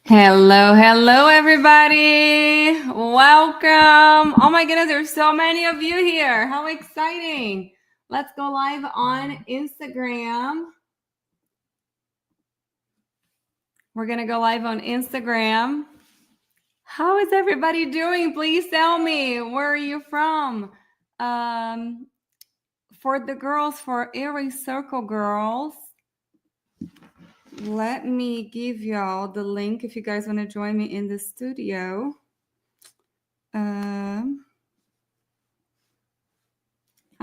Hello, hello, everybody. Welcome. Oh my goodness, there's so many of you here. How exciting. Let's go live on Instagram. We're going to go live on Instagram. How is everybody doing? Please tell me. Where are you from? For the girls, for Airway Circle girls, let me give y'all the link if you guys want to join me in the studio. I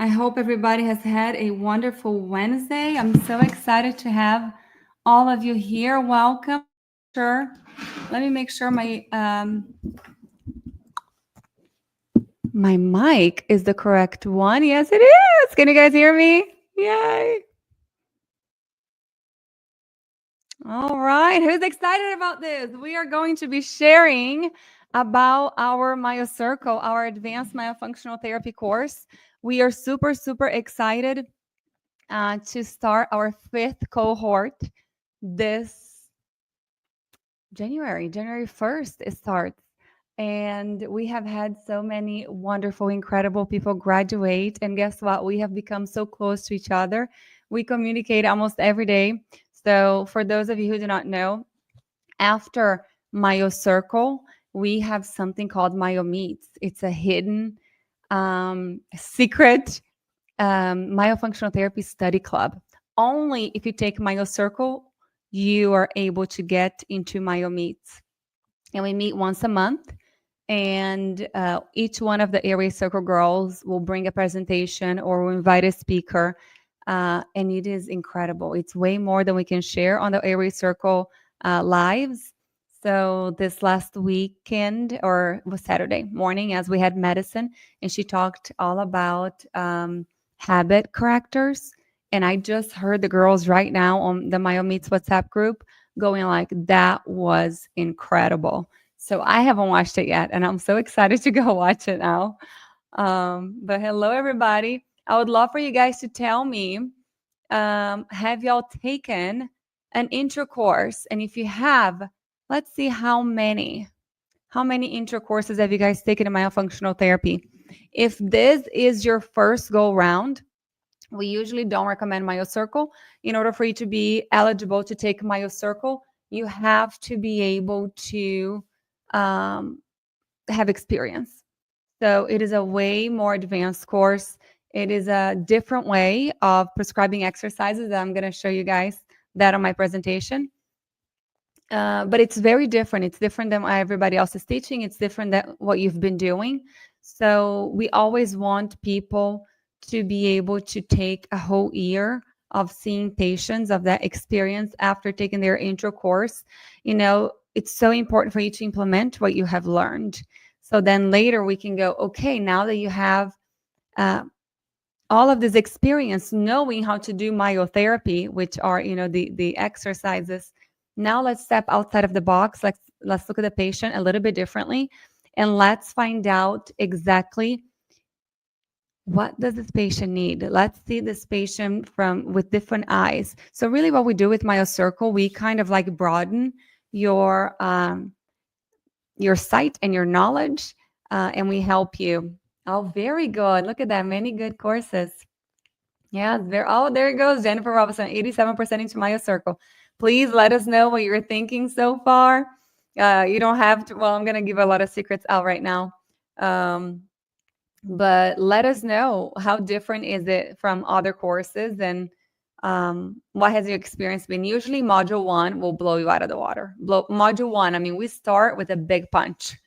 hope everybody has had a wonderful Wednesday. I'm so excited to have all of you here. Welcome. Sure. Let me make sure my mic is the correct one. Yes, it is. Can you guys hear me? Yay. All right. Who's excited about this? We are going to be sharing about our MyoCircle, our advanced myofunctional therapy course. We are super, super excited to start our 5th cohort this January 1st it starts. And we have had so many wonderful, incredible people graduate. And guess what? We have become so close to each other. We communicate almost every day. So for those of you who do not know, after MyoCircle, we have something called MyoMeets. It's a hidden secret myofunctional therapy study club. Only if you take MyoCircle, you are able to get into MyoMeets. And we meet once a month. And each one of the Airway Circle girls will bring a presentation or will invite a speaker. And it is incredible. It's way more than we can share on the Airway Circle lives. So this last weekend, or was Saturday morning, as we had medicine, and she talked all about habit correctors. And I just heard the girls right now on the MyoMeets WhatsApp group going like, that was incredible. So I haven't watched it yet, and I'm so excited to go watch it now. But hello, everybody. I would love for you guys to tell me, have y'all taken an intro course? And if you have, let's see how many intro courses have you guys taken in myofunctional therapy? If this is your first go round, we usually don't recommend MyoCircle. In order for you to be eligible to take MyoCircle, you have to be able to have experience. So it is a way more advanced course. It is a different way of prescribing exercises that I'm going to show you guys that on my presentation. But it's very different. It's different than what everybody else is teaching. It's different than what you've been doing. So we always want people to be able to take a whole year of seeing patients, of that experience after taking their intro course. You know, it's so important for you to implement what you have learned. So then later we can go, okay, now that you have all of this experience knowing how to do myotherapy, which are, you know, the exercises, now let's step outside of the box. Let's look at the patient a little bit differently, and let's find out exactly what does this patient need. Let's see this patient with different eyes. So really what we do with MyoCircle, we kind of like broaden your sight and your knowledge, and we help you. Oh, very good. Look at that. Many good courses. Yeah, there it goes. Jennifer Robinson, 87% into MyoCircle. Please let us know what you're thinking so far. You don't have to, well, I'm going to give a lot of secrets out right now. But let us know, how different is it from other courses, and what has your experience been? Usually module 1 will blow you out of the water. Module 1, I mean, we start with a big punch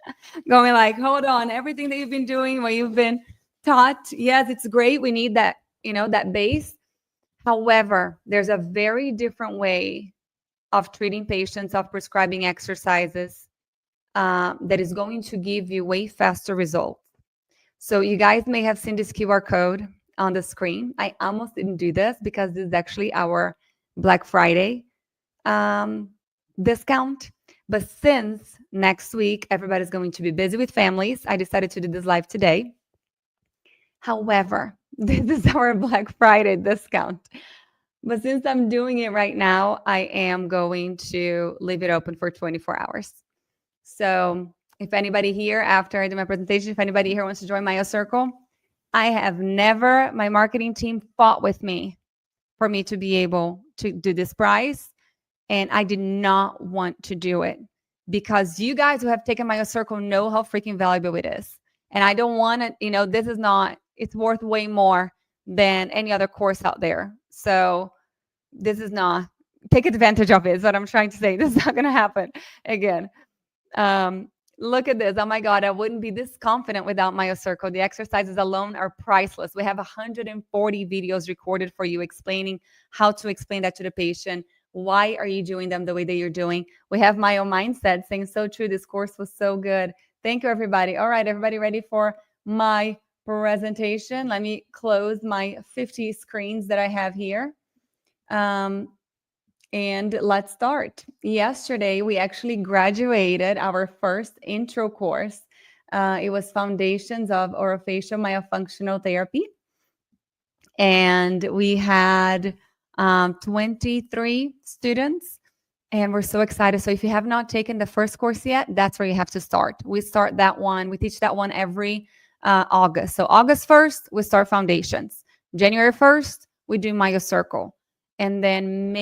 going like, hold on, everything that you've been doing, what you've been taught, yes, it's great. We need that, you know, that base. However, there's a very different way of treating patients, of prescribing exercises that is going to give you way faster results. So you guys may have seen this QR code on the screen. I almost didn't do this because this is actually our Black Friday discount. But since next week, everybody's going to be busy with families, I decided to do this live today. However, this is our Black Friday discount. But since I'm doing it right now, I am going to leave it open for 24 hours. So if anybody here, after I do my presentation, if anybody here wants to join MyoCircle, I have never, my marketing team fought with me for me to be able to do this price. And I did not want to do it because you guys who have taken MyoCircle know how freaking valuable it is. And I don't want to, this is not, it's worth way more than any other course out there. So this is not, take advantage of it is what I'm trying to say. This is not going to happen again. Look at this. Oh my God, I wouldn't be this confident without MyoCircle. The exercises alone are priceless. We have 140 videos recorded for you explaining how to explain that to the patient. Why are you doing them the way that you're doing? We have Myo Mindset saying, so true. This course was so good. Thank you, everybody. All right, everybody ready for my presentation? Let me close my 50 screens that I have here. And let's start. Yesterday, we actually graduated our first intro course. It was Foundations of Orofacial Myofunctional Therapy. And we had 23 students. And we're so excited. So if you have not taken the first course yet, that's where you have to start. We start that one. We teach that one every August. So August 1st, we start Foundations. January 1st, we do MyoCircle. And then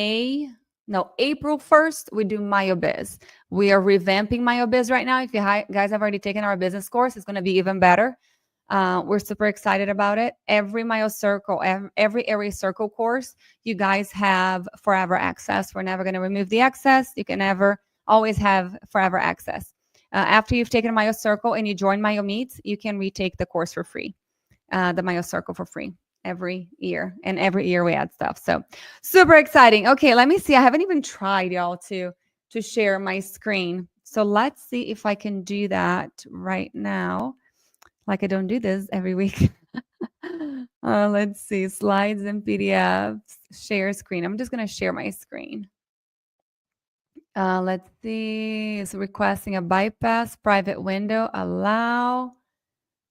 April 1st, we do MyoBiz. We are revamping MyoBiz right now. If you guys have already taken our business course, it's going to be even better. We're super excited about it. Every MyoCircle, every Area Circle course, you guys have forever access. We're never going to remove the access. You can always have forever access. After you've taken MyoCircle and you join MyoMeets, you can retake the course for free, the MyoCircle for free. Every year, and every year we add stuff. So super exciting. Okay, let me see. I haven't even tried, y'all, to share my screen. So let's see if I can do that right now. Like I don't do this every week. Let's see. Slides and PDFs. Share screen. I'm just going to share my screen. Let's see. It's requesting a bypass. Private window. Allow.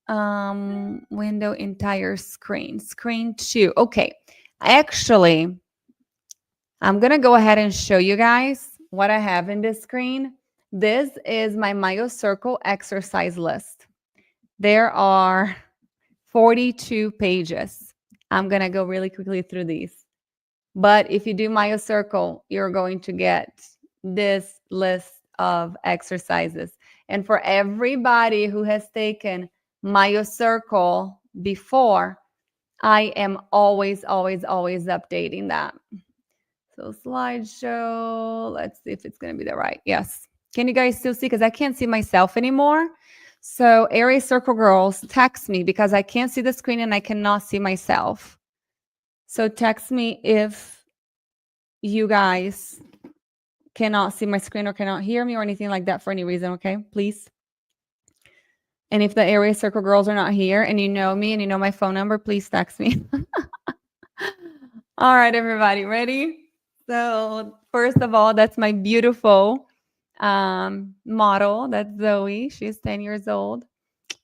Window entire screen. Screen 2. Okay. Actually, I'm going to go ahead and show you guys what I have in this screen. This is my MyoCircle exercise list. There are 42 pages. I'm going to go really quickly through these. But if you do MyoCircle, you're going to get this list of exercises. And for everybody who has taken MyoCircle before, I am always updating that. So slideshow, let's see if it's going to be the right. Yes. Can you guys still see? Because I can't see myself anymore. So Area Circle girls, text me because I can't see the screen and I cannot see myself. So text me if you guys cannot see my screen or cannot hear me or anything like that for any reason, okay? Please. And if the Area Circle girls are not here and you know me and you know my phone number, please text me. All right, everybody, ready? So first of all, that's my beautiful model. That's Zoe. She's 10 years old.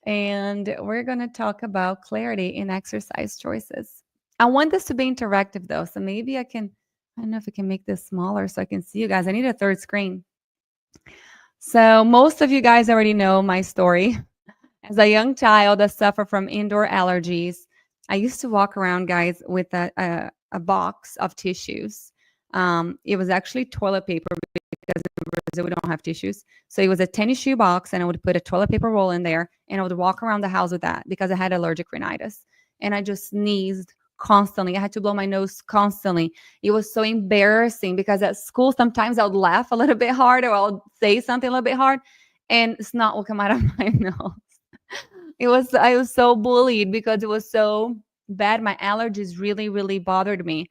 And we're going to talk about clarity in exercise choices. I want this to be interactive, though. So maybe I don't know if I can make this smaller so I can see you guys. I need a third screen. So most of you guys already know my story. As a young child that suffered from indoor allergies, I used to walk around, guys, with a box of tissues. It was actually toilet paper because in Brazil we don't have tissues. So it was a tennis shoe box, and I would put a toilet paper roll in there, and I would walk around the house with that because I had allergic rhinitis. And I just sneezed constantly. I had to blow my nose constantly. It was so embarrassing because at school, sometimes I would laugh a little bit hard or I'll say something a little bit hard, and snot will come out of my nose. I was so bullied because it was so bad. My allergies really bothered me.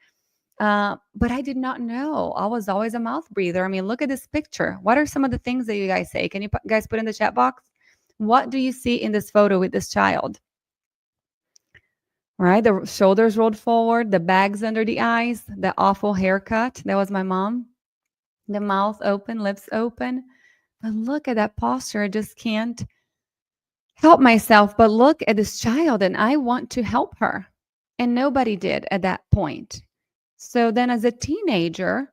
But I did not know. I was always a mouth breather. I mean, look at this picture. What are some of the things that you guys say? Can you guys put in the chat box? What do you see in this photo with this child? Right? The shoulders rolled forward, the bags under the eyes, the awful haircut. That was my mom. The mouth open, lips open. But look at that posture. I just can't help myself but look at this child, and I want to help her. And nobody did at that point. So then as a teenager,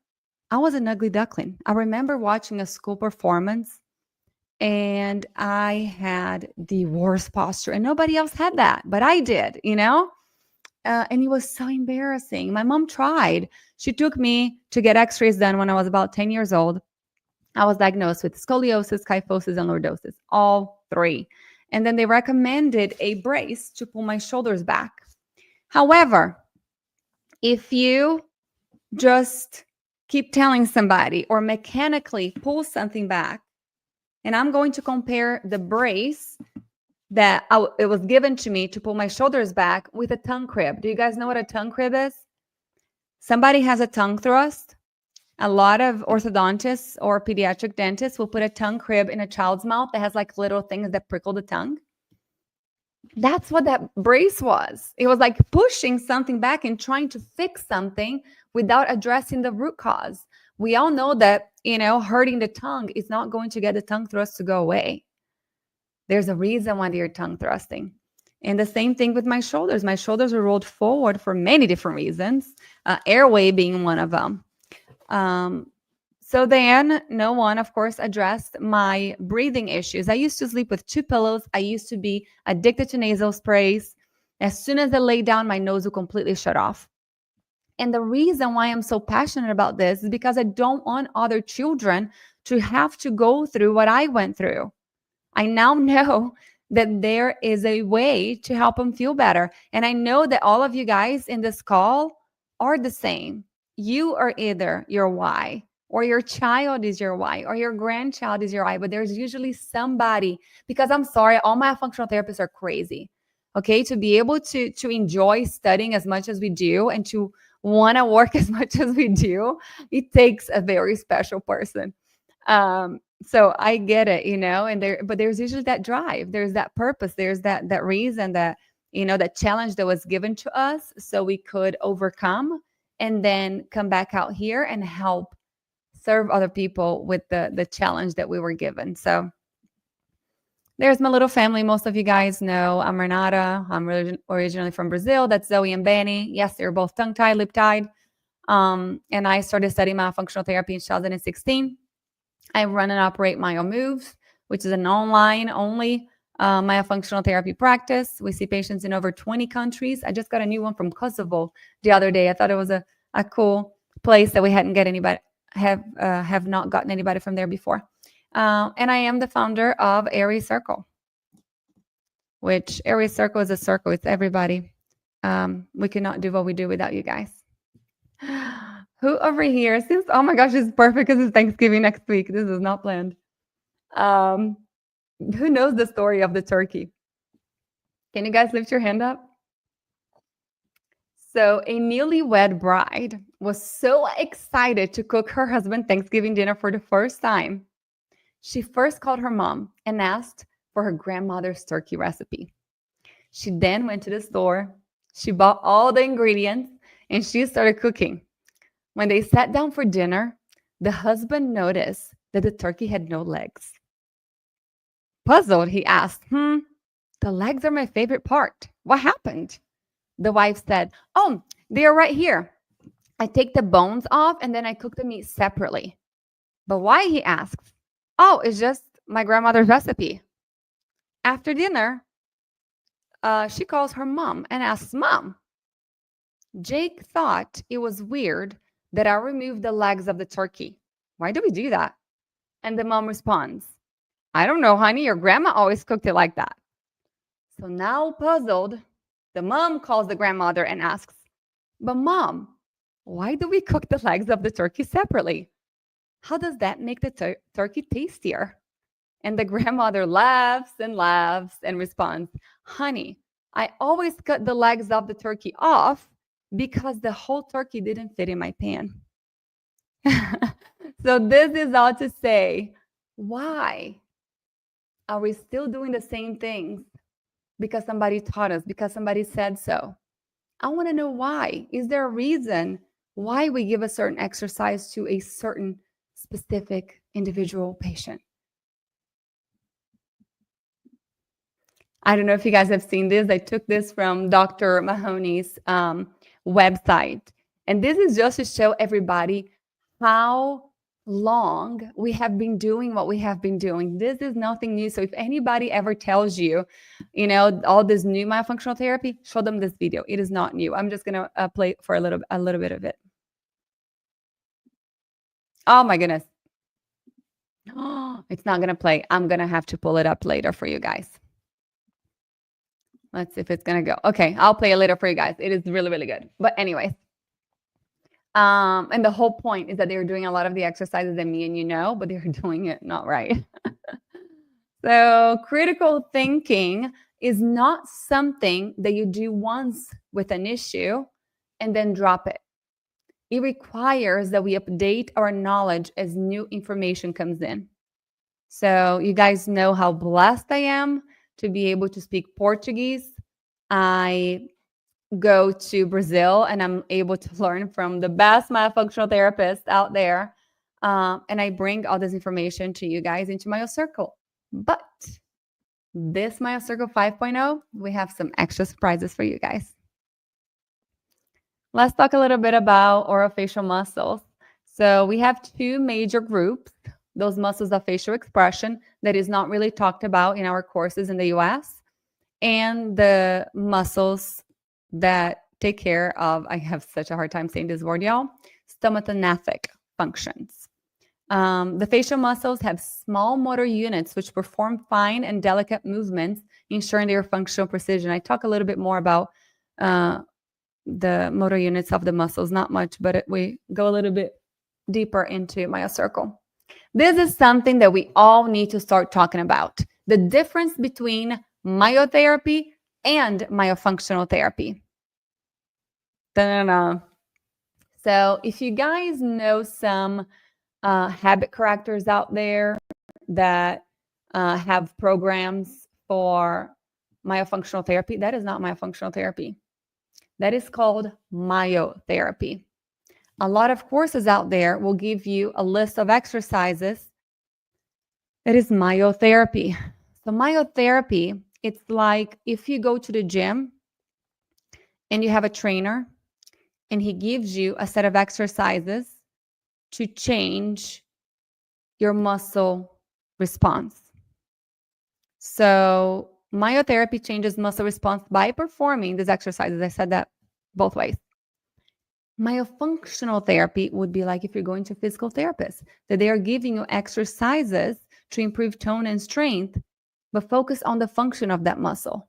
I was an ugly duckling. I remember watching a school performance and I had the worst posture, and nobody else had that, but I did, and it was so embarrassing. My mom tried. She took me to get x-rays done when I was about 10 years old. I was diagnosed with scoliosis, kyphosis, and lordosis, all three. And then they recommended a brace to pull my shoulders back. However, if you just keep telling somebody or mechanically pull something back, and I'm going to compare the brace that it was given to me to pull my shoulders back with a tongue crib. Do you guys know what a tongue crib is? Somebody has a tongue thrust. A lot of orthodontists or pediatric dentists will put a tongue crib in a child's mouth that has like little things that prickle the tongue. That's what that brace was. It was like pushing something back and trying to fix something without addressing the root cause. We all know that, hurting the tongue is not going to get the tongue thrust to go away. There's a reason why they're tongue thrusting. And the same thing with my shoulders. My shoulders are rolled forward for many different reasons, airway being one of them. So then no one, of course, addressed my breathing issues. I used to sleep with 2 pillows. I used to be addicted to nasal sprays. As soon as I lay down, my nose would completely shut off. And the reason why I'm so passionate about this is because I don't want other children to have to go through what I went through. I now know that there is a way to help them feel better. And I know that all of you guys in this call are the same. You are either your why, or your child is your why, or your grandchild is your why, but there's usually somebody, because I'm sorry, all my functional therapists are crazy. Okay, to be able to enjoy studying as much as we do and to want to work as much as we do, it takes a very special person. So I get it, but there's usually that drive, there's that purpose, there's that reason, that that challenge that was given to us so we could overcome and then come back out here and help serve other people with the challenge that we were given. So there's my little family. Most of you guys know I'm Renata. I'm originally from Brazil. That's Zoe and Benny. Yes, they're both tongue-tied, lip-tied. And I started studying myofunctional therapy in 2016. I run and operate MyoMoves, which is an online-only myofunctional therapy practice. We see patients in over 20 countries. I just got a new one from Kosovo the other day. I thought it was a cool place that we hadn't get anybody, have not gotten anybody from there before. And I am the founder of Aries Circle, which Aries Circle is a circle. It's everybody. We cannot do what we do without you guys. Who over here seems, oh my gosh, this is perfect because it's Thanksgiving next week. This is not planned. Who knows the story of the turkey? Can you guys lift your hand up? So a newlywed bride was so excited to cook her husband Thanksgiving dinner for the first time. She first called her mom and asked for her grandmother's turkey recipe. She then went to the store. She bought all the ingredients and she started cooking. When they sat down for dinner, the husband noticed that the turkey had no legs. Puzzled, he asked, the legs are my favorite part. What happened? The wife said, oh, they are right here. I take the bones off and then I cook the meat separately. But why, he asked. Oh, it's just my grandmother's recipe. After dinner, she calls her mom and asks, Mom, Jake thought it was weird that I removed the legs of the turkey. Why do we do that? And the mom responds, I don't know, honey. Your grandma always cooked it like that. So now puzzled, the mom calls the grandmother and asks, but Mom, why do we cook the legs of the turkey separately? How does that make the turkey tastier? And the grandmother laughs and responds, honey, I always cut the legs of the turkey off because the whole turkey didn't fit in my pan. So this is all to say, why are we still doing the same things? Because somebody taught us, because somebody said so. I want to know why. Is there a reason why we give a certain exercise to a certain specific individual patient? I don't know if you guys have seen this. I took this from Dr. Mahoney's website. And this is just to show everybody how long we have been doing what we have been doing. This is nothing new. So if anybody ever tells you, all this new myofunctional therapy, show them this video. It is not new. I'm just gonna play for a little bit of it. Oh my goodness. It's not gonna play. I'm gonna have to pull it up later for you guys. Let's see if it's gonna go. Okay, I'll play it later for you guys. It is really, really good. But anyways, and the whole point is that they're doing a lot of the exercises that me and you know, but they're doing it not right. So critical thinking is not something that you do once with an issue and then drop it. It requires that we update our knowledge as new information comes in. So you guys know how blessed I am to be able to speak Portuguese. I go to Brazil and I'm able to learn from the best myofunctional therapists out there. And I bring all this information to you guys into MyoCircle. But this MyoCircle 5.0, we have some extra surprises for you guys. Let's talk a little bit about orofacial muscles. So we have two major groups, those muscles of facial expression that is not really talked about in our courses in the US, and the muscles that take care of, I have such a hard time saying this word, y'all, stomatognathous functions. The facial muscles have small motor units which perform fine and delicate movements, ensuring their functional precision. I talk a little bit more about the motor units of the muscles, not much, but we go a little bit deeper into MyoCircle. This is something that we all need to start talking about. The difference between myotherapy and myofunctional therapy. Da-da-da. So if you guys know some habit correctors out there that have programs for myofunctional therapy, that is not myofunctional therapy. That is called myotherapy. A lot of courses out there will give you a list of exercises that is myotherapy. So myotherapy, it's like if you go to the gym and you have a trainer and he gives you a set of exercises to change your muscle response. So myotherapy changes muscle response by performing these exercises. I said that both ways. Myofunctional therapy would be like if you're going to a physical therapist, that they are giving you exercises to improve tone and strength, but focus on the function of that muscle.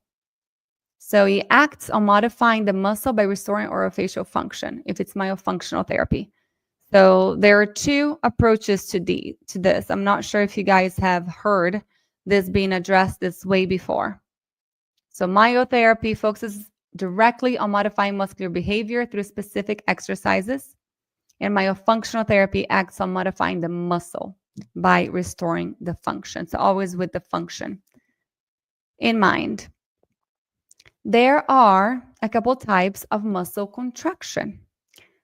So it acts on modifying the muscle by restoring orofacial function, if it's myofunctional therapy. So there are two approaches to this. I'm not sure if you guys have heard this being addressed this way before. So myotherapy focuses directly on modifying muscular behavior through specific exercises, and myofunctional therapy acts on modifying the muscle by restoring the function. So always with the function in mind. There are a couple types of muscle contraction.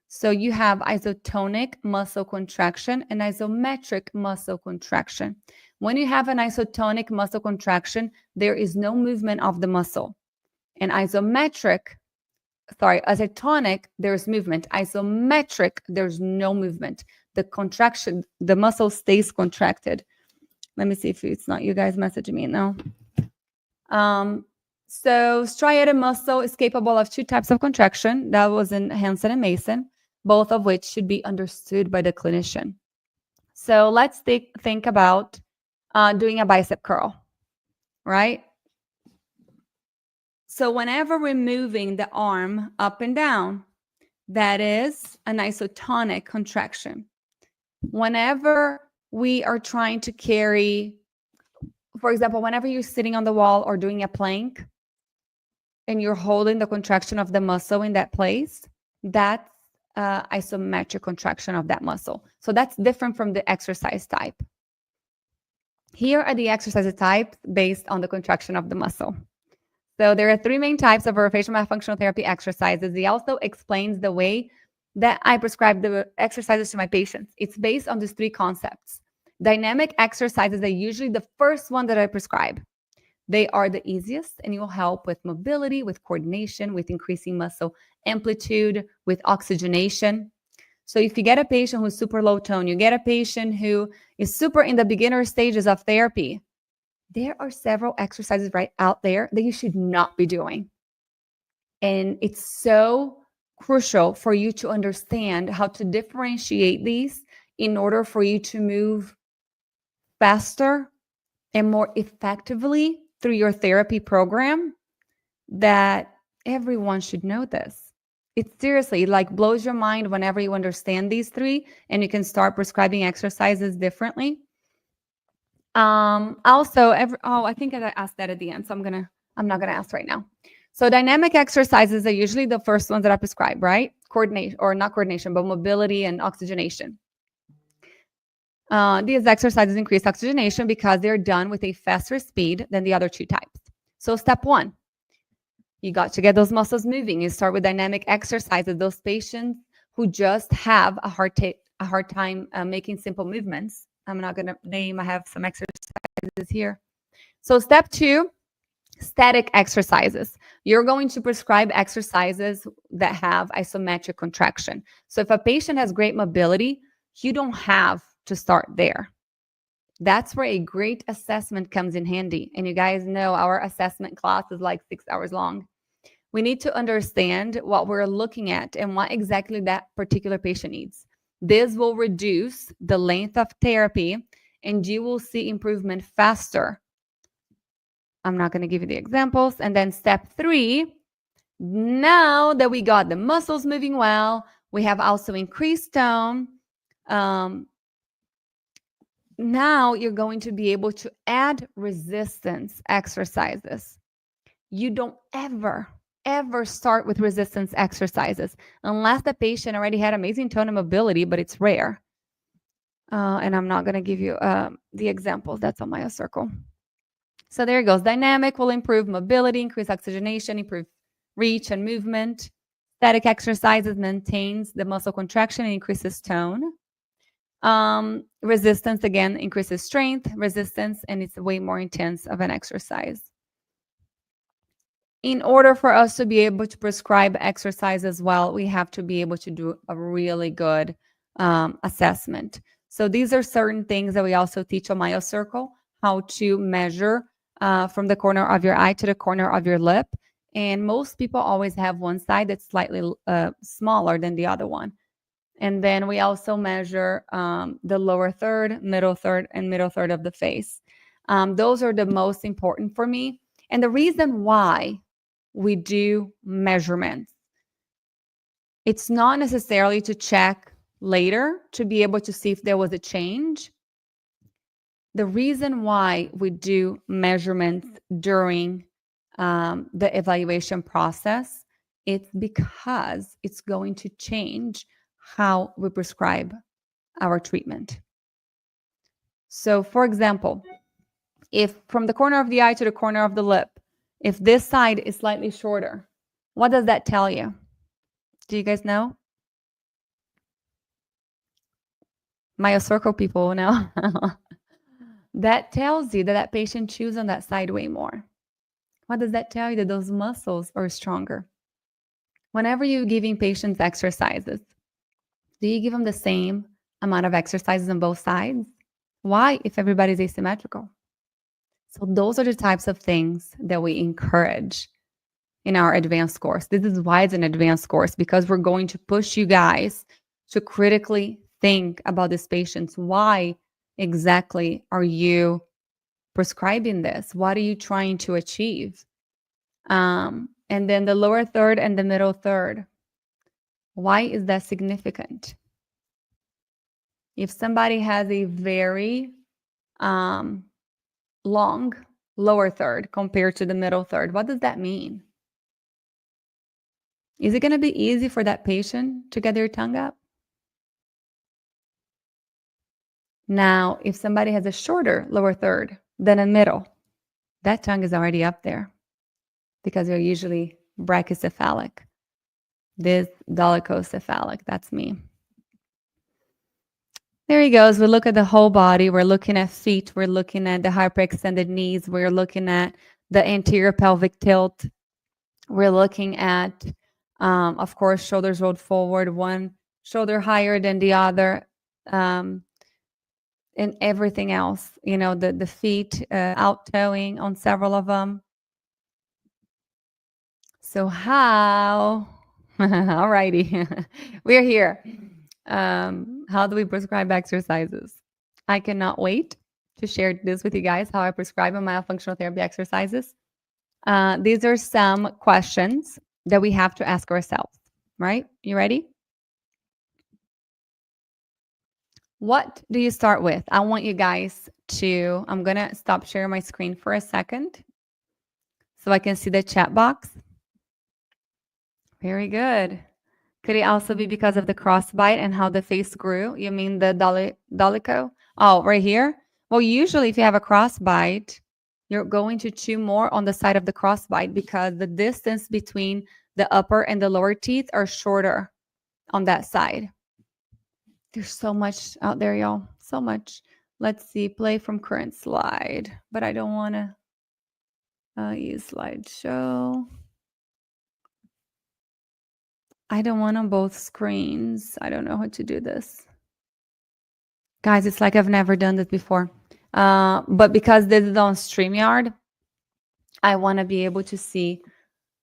So you have isotonic muscle contraction and isometric muscle contraction. When you have an isotonic muscle contraction, there is no movement of the muscle. And isotonic, there's movement. Isometric, there's no movement. The contraction, the muscle stays contracted. Let me see if it's not you guys messaging me now. So striated muscle is capable of two types of contraction. That was in Hansen and Mason, both of which should be understood by the clinician. So let's think about doing a bicep curl, right? So whenever we're moving the arm up and down, that is an isotonic contraction. Whenever we are trying to carry, for example, whenever you're sitting on the wall or doing a plank and you're holding the contraction of the muscle in that place, that's isometric contraction of that muscle. So that's different from the exercise type. Here are the exercise types based on the contraction of the muscle. So there are three main types of orofacial myofunctional therapy exercises. He also explains the way that I prescribe the exercises to my patients. It's based on these three concepts. Dynamic exercises are usually the first one that I prescribe. They are the easiest, and it will help with mobility, with coordination, with increasing muscle amplitude, with oxygenation. So if you get a patient who's super low tone, you get a patient who is super in the beginner stages of therapy, there are several exercises right out there that you should not be doing. And it's so crucial for you to understand how to differentiate these in order for you to move faster and more effectively through your therapy program, that everyone should know this. It seriously like blows your mind whenever you understand these three and you can start prescribing exercises differently. I think I asked that at the end, so I'm not gonna ask right now. So dynamic exercises are usually the first ones that I prescribe, right? Coordination, or not coordination, but mobility and oxygenation. These exercises increase oxygenation because they're done with a faster speed than the other two types. So step one, you got to get those muscles moving. You start with dynamic exercises. Those patients who just have a hard time making simple movements. I'm not going to name, I have some exercises here. So step two, static exercises. You're going to prescribe exercises that have isometric contraction. So if a patient has great mobility, you don't have to start there. That's where a great assessment comes in handy. And you guys know our assessment class is like 6 hours long. We need to understand what we're looking at and what exactly that particular patient needs. This will reduce the length of therapy and you will see improvement faster. I'm not going to give you the examples. And then step three, now that we got the muscles moving well, we have also increased tone. Now you're going to be able to add resistance exercises. You don't ever start with resistance exercises unless the patient already had amazing tone and mobility, but it's rare. And I'm not going to give you the examples. That's on my circle. So there it goes. Dynamic will improve mobility, increase oxygenation, improve reach and movement. Static exercises maintains the muscle contraction and increases tone. Resistance, again, increases strength, resistance, and it's way more intense of an exercise. In order for us to be able to prescribe exercise as well, we have to be able to do a really good assessment. So these are certain things that we also teach on MyoCircle, how to measure from the corner of your eye to the corner of your lip. And most people always have one side that's slightly smaller than the other one. And then we also measure the lower third, middle third, and middle third of the face. Those are the most important for me. And the reason why we do measurements, it's not necessarily to check later to be able to see if there was a change. The reason why we do measurements during the evaluation process, it's because it's going to change how we prescribe our treatment. So for example, if from the corner of the eye to the corner of the lip, if this side is slightly shorter, what does that tell you? Do you guys know? MyoCircle people know. That tells you that that patient chews on that side way more. What does that tell you? That those muscles are stronger. Whenever you're giving patients exercises, do you give them the same amount of exercises on both sides? Why, if everybody's asymmetrical? So those are the types of things that we encourage in our advanced course. This is why it's an advanced course, because we're going to push you guys to critically think about these patients. Why exactly are you prescribing this? What are you trying to achieve? And then the lower third and the middle third. Why is that significant? If somebody has a very long lower third compared to the middle third, what does that mean? Is it going to be easy for that patient to get their tongue up? Now, if somebody has a shorter lower third than a middle, that tongue is already up there because they're usually brachycephalic. This dolichocephalic, that's me. There he goes. We look at the whole body. We're looking at feet. We're looking at the hyperextended knees. We're looking at the anterior pelvic tilt. We're looking at, of course, shoulders rolled forward, one shoulder higher than the other, and everything else, the feet out toeing on several of them. So how, alrighty, we're here. How do we prescribe exercises? I cannot wait to share this with you guys, how I prescribe myofunctional therapy exercises. These are some questions that we have to ask ourselves, right? You ready? What do you start with? I want you guys to, I'm going to stop sharing my screen for a second so I can see the chat box. Very good. Could it also be because of the crossbite and how the face grew? You mean the dolicho? Oh, right here? Well, usually if you have a crossbite, you're going to chew more on the side of the crossbite because the distance between the upper and the lower teeth are shorter on that side. There's so much out there, y'all. So much. Let's see. Play from current slide. But I don't want to use slideshow. I don't want on both screens. I don't know how to do this. Guys, it's like I've never done this before. But because this is on StreamYard, I want to be able to see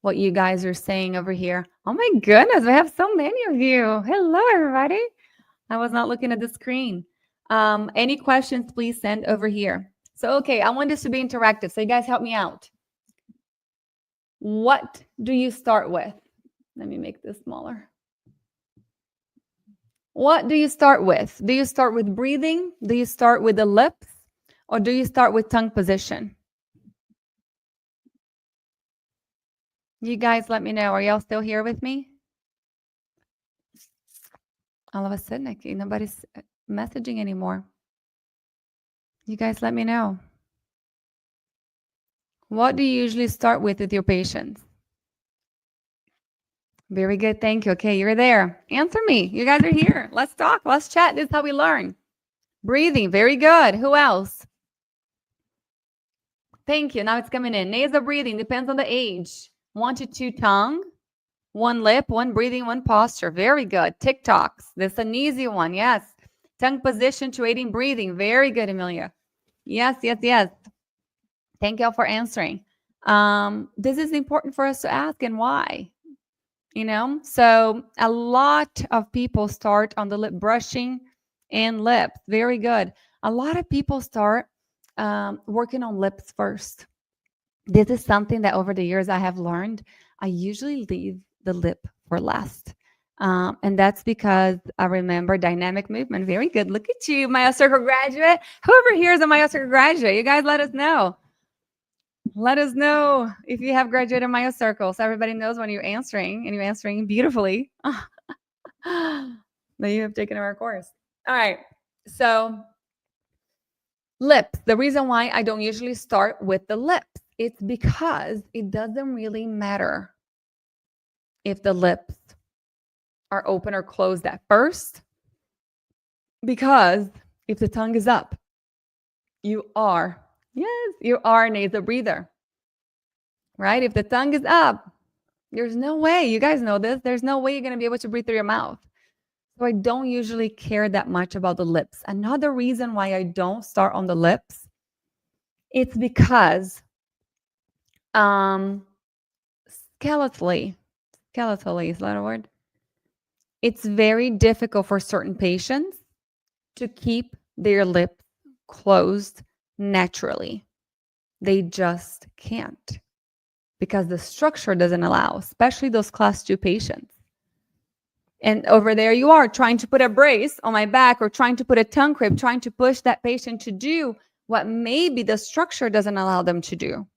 what you guys are saying over here. Oh my goodness, we have so many of you. Hello, everybody. I was not looking at the screen. Any questions, please send over here. So, okay, I want this to be interactive. So you guys help me out. What do you start with? Let me make this smaller. What do you start with? Do you start with breathing? Do you start with the lips? Or do you start with tongue position? You guys let me know. Are y'all still here with me? All of a sudden, nobody's messaging anymore. You guys let me know. What do you usually start with your patients? Very good. Thank you. Okay, you're there. Answer me. You guys are here. Let's talk. Let's chat. This is how we learn. Breathing. Very good. Who else? Thank you. Now it's coming in. Nasal breathing depends on the age. 1 to 2 tongue, 1 lip, 1 breathing, 1 posture. Very good. TikToks. This is an easy one. Yes. Tongue position to aiding breathing. Very good, Amelia. Yes, yes, yes. Thank you all for answering. This is important for us to ask, and why? So a lot of people start on the lip brushing and lips. Very good. A lot of people start working on lips first. This is something that over the years I have learned. I usually leave the lip for last. And that's because I remember dynamic movement. Very good. Look at you, MyoCircle graduate. Whoever here is a MyoCircle graduate, you guys let us know. Let us know if you have graduated MyoCircle, so everybody knows when you're answering, and you're answering beautifully. That you have taken our course. All right. So lips. The reason why I don't usually start with the lips, it's because it doesn't really matter if the lips are open or closed at first, because if the tongue is up, you are a nasal breather, right? If the tongue is up, there's no way, you guys know this, there's no way you're going to be able to breathe through your mouth. So I don't usually care that much about the lips. Another reason why I don't start on the lips, it's because skeletally is that a word? It's very difficult for certain patients to keep their lips closed naturally. They just can't, because the structure doesn't allow, especially those class 2 patients. And over there you are trying to put a brace on my back, or trying to put a tongue crib, trying to push that patient to do what maybe the structure doesn't allow them to do.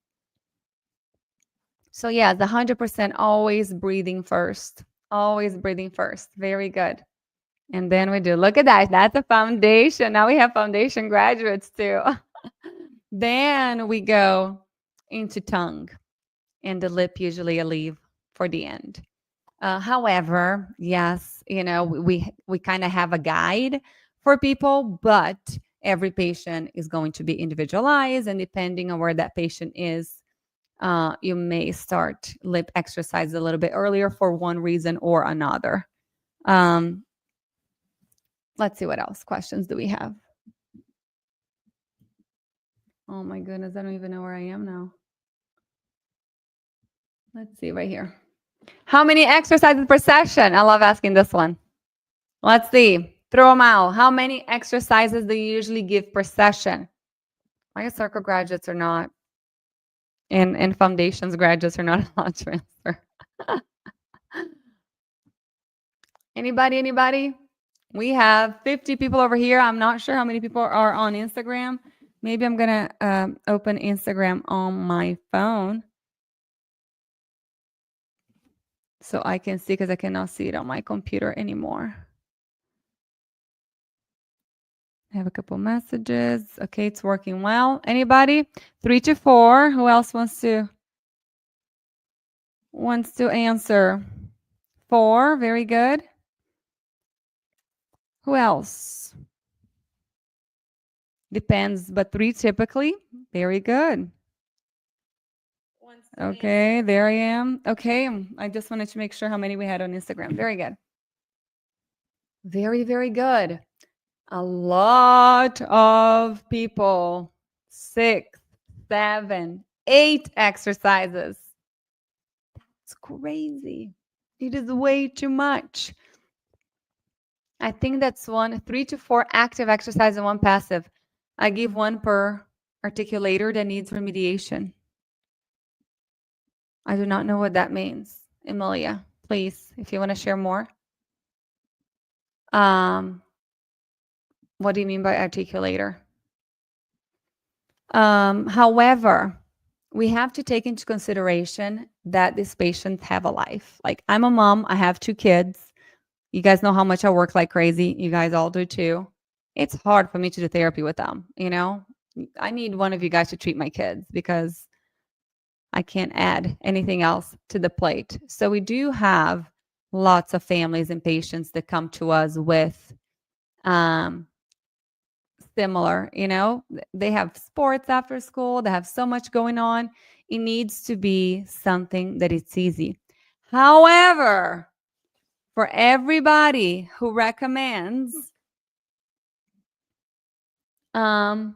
So yeah, the 100% always breathing first. Always breathing first. Very good. And then we do, look at that. That's a foundation. Now we have foundation graduates too. Then we go into tongue, and the lip usually I leave for the end. However, yes, we kind of have a guide for people, but every patient is going to be individualized, and depending on where that patient is, you may start lip exercise a little bit earlier for one reason or another. Um, let's see what else questions do we have. Oh my goodness, I don't even know where I am now. Let's see right here. How many exercises per session? I love asking this one. Let's see. Throw them out. How many exercises do you usually give per session? I guess circle graduates are not, and foundations graduates are not allowed to answer. Anybody? We have 50 people over here. I'm not sure how many people are on Instagram. Maybe I'm going to open Instagram on my phone so I can see, because I cannot see it on my computer anymore. I have a couple messages. Okay, it's working well. Anybody? 3 to 4. Who else wants to answer? 4. Very good. Who else? Depends, but 3 typically. Very good. Okay, there I am. Okay, I just wanted to make sure how many we had on Instagram. Very good. Very, very good. A lot of people. 6, 7, 8 exercises. It's crazy. It is way too much. I think that's 3 to 4 active exercise and 1 passive. I give 1 per articulator that needs remediation. I do not know what that means. Emilia, please, if you want to share more. What do you mean by articulator? However, we have to take into consideration that these patients have a life. Like, I'm a mom, I have 2 kids. You guys know how much I work like crazy. You guys all do too. It's hard for me to do therapy with them, you know? I need one of you guys to treat my kids because I can't add anything else to the plate. So we do have lots of families and patients that come to us with similar, you know, they have sports after school, they have so much going on. It needs to be something that it's easy. However, for everybody who recommends them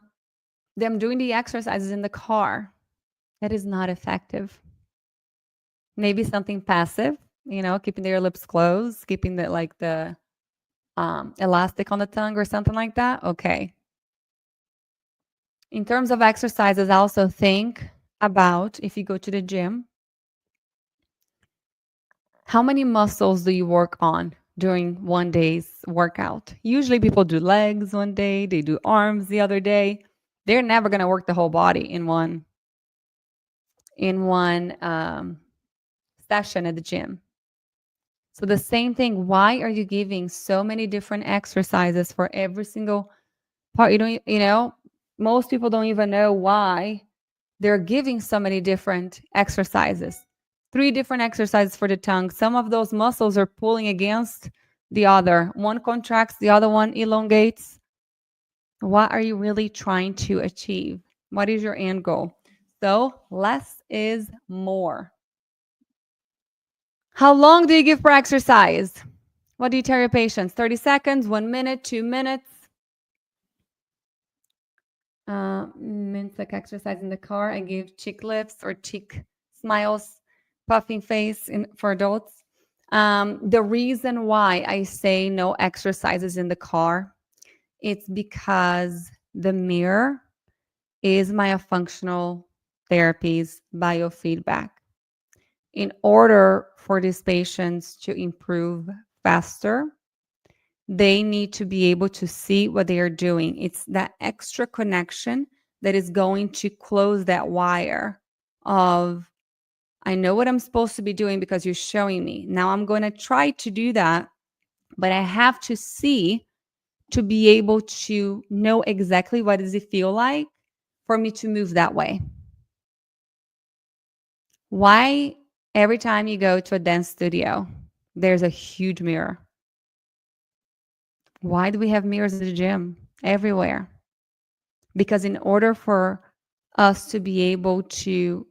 doing the exercises in the car, that is not effective. Maybe something passive, you know, keeping their lips closed, keeping the elastic on the tongue or something like that. Okay. In terms of exercises, I also think about, if you go to the gym, how many muscles do you work on during one day's workout? Usually people do legs one day, they do arms the other day. They're never going to work the whole body in one session at the gym. So the same thing, why are you giving so many different exercises for every single part? You know, most people don't even know why they're giving so many different exercises. 3 different exercises for the tongue. Some of those muscles are pulling against the other. One contracts, the other one elongates. What are you really trying to achieve? What is your end goal? So less is more. How long do you give for exercise? What do you tell your patients? 30 seconds, 1 minute, 2 minutes? Means like exercise in the car. I give cheek lifts or cheek smiles, puffing face for adults. The reason why I say no exercises in the car, it's because the mirror is myofunctional therapy's biofeedback. In order for these patients to improve faster, they need to be able to see what they are doing. It's that extra connection that is going to close that wire of, I know what I'm supposed to be doing because you're showing me. Now I'm going to try to do that, but I have to see to be able to know exactly what does it feel like for me to move that way. Why every time you go to a dance studio, there's a huge mirror? Why do we have mirrors in the gym everywhere? Because in order for us to be able to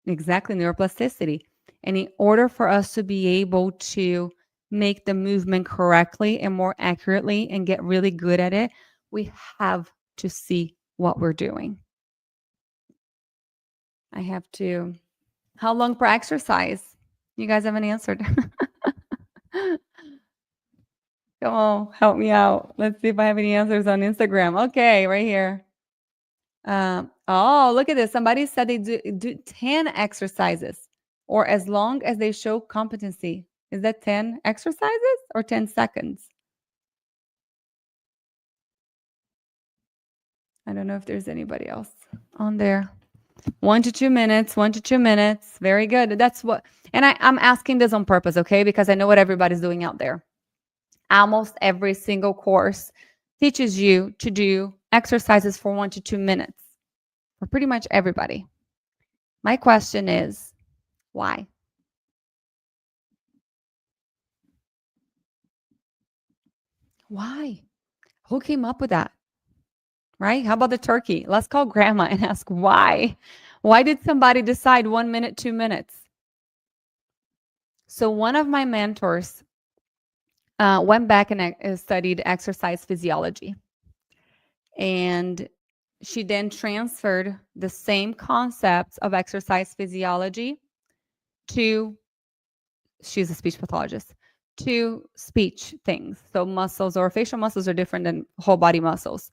Exactly, neuroplasticity. And in order for us to be able to make the movement correctly and more accurately and get really good at it, we have to see what we're doing. I have to. How long per exercise? You guys haven't answered. Come on, help me out. Let's see if I have any answers on Instagram. Okay, right here. Oh, look at this. Somebody said they do 10 exercises or as long as they show competency. Is that 10 exercises or 10 seconds? I don't know if there's anybody else on there. 1 to 2 minutes, 1 to 2 minutes. Very good. That's what, and I'm asking this on purpose, okay? Because I know what everybody's doing out there. Almost every single course teaches you to do exercises for 1 to 2 minutes for pretty much everybody. My question is, why? Why? Who came up with that? Right? How about the turkey? Let's call grandma and ask why. Why did somebody decide 1 minute, 2 minutes? So one of my mentors went back and studied exercise physiology. And she then transferred the same concepts of exercise physiology to, she's a speech pathologist, to speech things. So muscles or facial muscles are different than whole body muscles.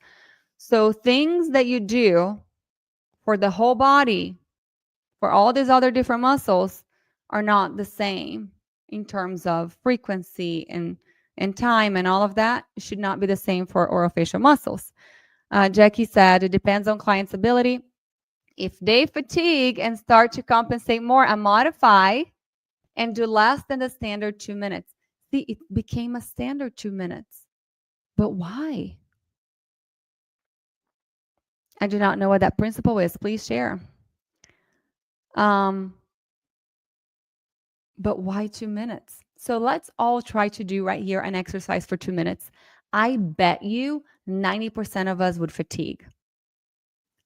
So things that you do for the whole body, for all these other different muscles, are not the same in terms of frequency and time and all of that. It should not be the same for orofacial muscles. Jackie said it depends on client's ability. If they fatigue and start to compensate more and modify and do less than the standard 2 minutes. See, it became a standard 2 minutes. But why? I do not know what that principle is. Please share. But why 2 minutes? So let's all try to do right here an exercise for 2 minutes. I bet you 90% of us would fatigue.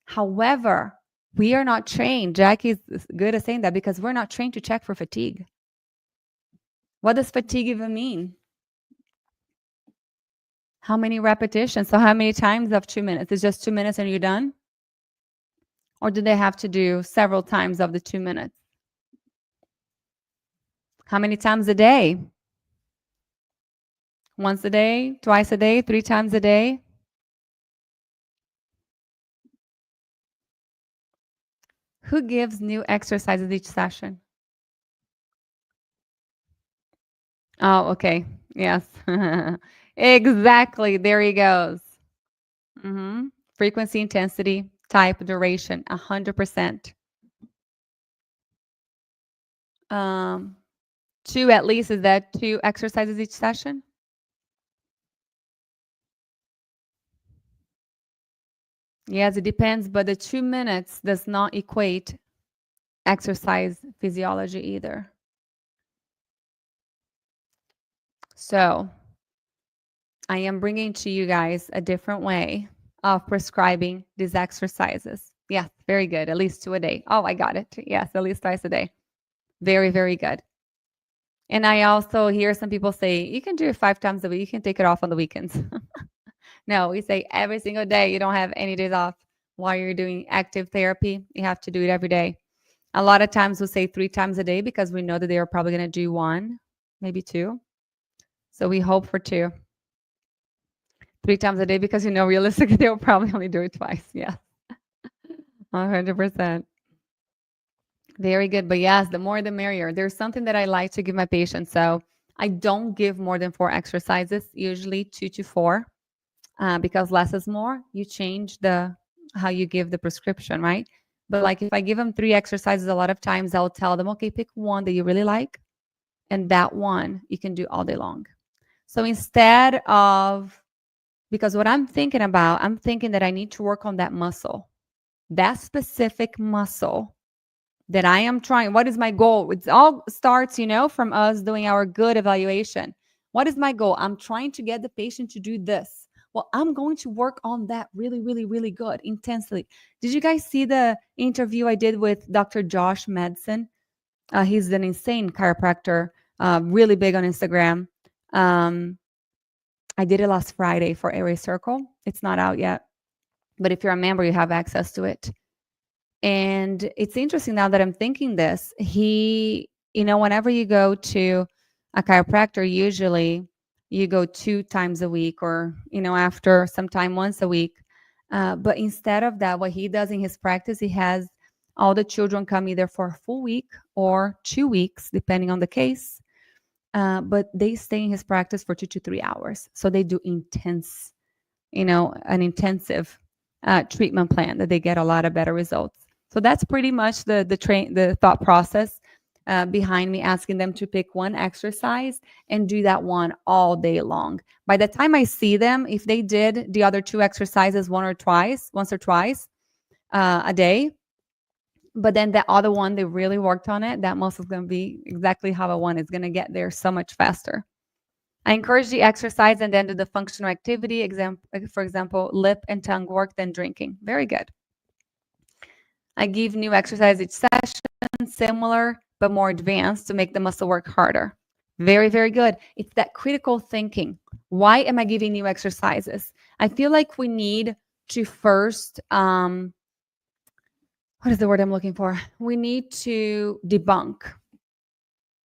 However, we are not trained. Jackie's good at saying that because we're not trained to check for fatigue. What does fatigue even mean? How many repetitions? So how many times of 2 minutes? It's just 2 minutes and you're done? Or do they have to do several times of the 2 minutes? How many times a day? Once a day, twice a day, 3 times a day? Who gives new exercises each session? Oh, okay. Yes. Exactly. There he goes. Frequency, intensity, type, duration, 100%. 2 at least, is that 2 exercises each session? Yes, it depends, but the 2 minutes does not equate exercise physiology either. So I am bringing to you guys a different way of prescribing these exercises. Yes, very good. At least 2 a day. Oh, I got it. Yes, at least twice a day. Very, very good. And I also hear some people say, you can do it 5 times a week. You can take it off on the weekends. No, we say every single day. You don't have any days off while you're doing active therapy. You have to do it every day. A lot of times we'll say 3 times a day because we know that they are probably going to do 1, maybe 2. So we hope for 2. 3 times a day because, realistically, they'll probably only do it twice. Yeah. 100%. Very good. But yes, the more the merrier. There's something that I like to give my patients. So I don't give more than 4 exercises, usually 2 to 4, because less is more. You change how you give the prescription, right? But like if I give them 3 exercises, a lot of times I'll tell them, okay, pick one that you really like. And that one you can do all day long. So instead of, because what I'm thinking that I need to work on that muscle, that specific muscle that I am trying. What is my goal? It all starts, from us doing our good evaluation. What is my goal? I'm trying to get the patient to do this. Well, I'm going to work on that really, really, really good, intensely. Did you guys see the interview I did with Dr. Josh Madsen? He's an insane chiropractor, really big on Instagram. I did it last Friday for Area Circle. It's not out yet, but if you're a member, you have access to it. And it's interesting now that I'm thinking this. Whenever you go to a chiropractor, usually you go 2 times a week or, after some time once a week. But instead of that, what he does in his practice, he has all the children come either for a full week or 2 weeks, depending on the case. But they stay in his practice for 2 to 3 hours. So they do intense, an intensive treatment plan that they get a lot of better results. So that's pretty much the thought process behind me asking them to pick one exercise and do that one all day long. By the time I see them, if they did the other 2 exercises once or twice a day, but then the other one, they really worked on it, that muscle is going to be exactly how I want. It's going to get there so much faster. I encourage the exercise and then do the functional activity. For example, lip and tongue work, then drinking. Very good. I give new exercise each session, similar but more advanced to make the muscle work harder. Very, very good. It's that critical thinking. Why am I giving new exercises? I feel like we need to first, what is the word I'm looking for? We need to debunk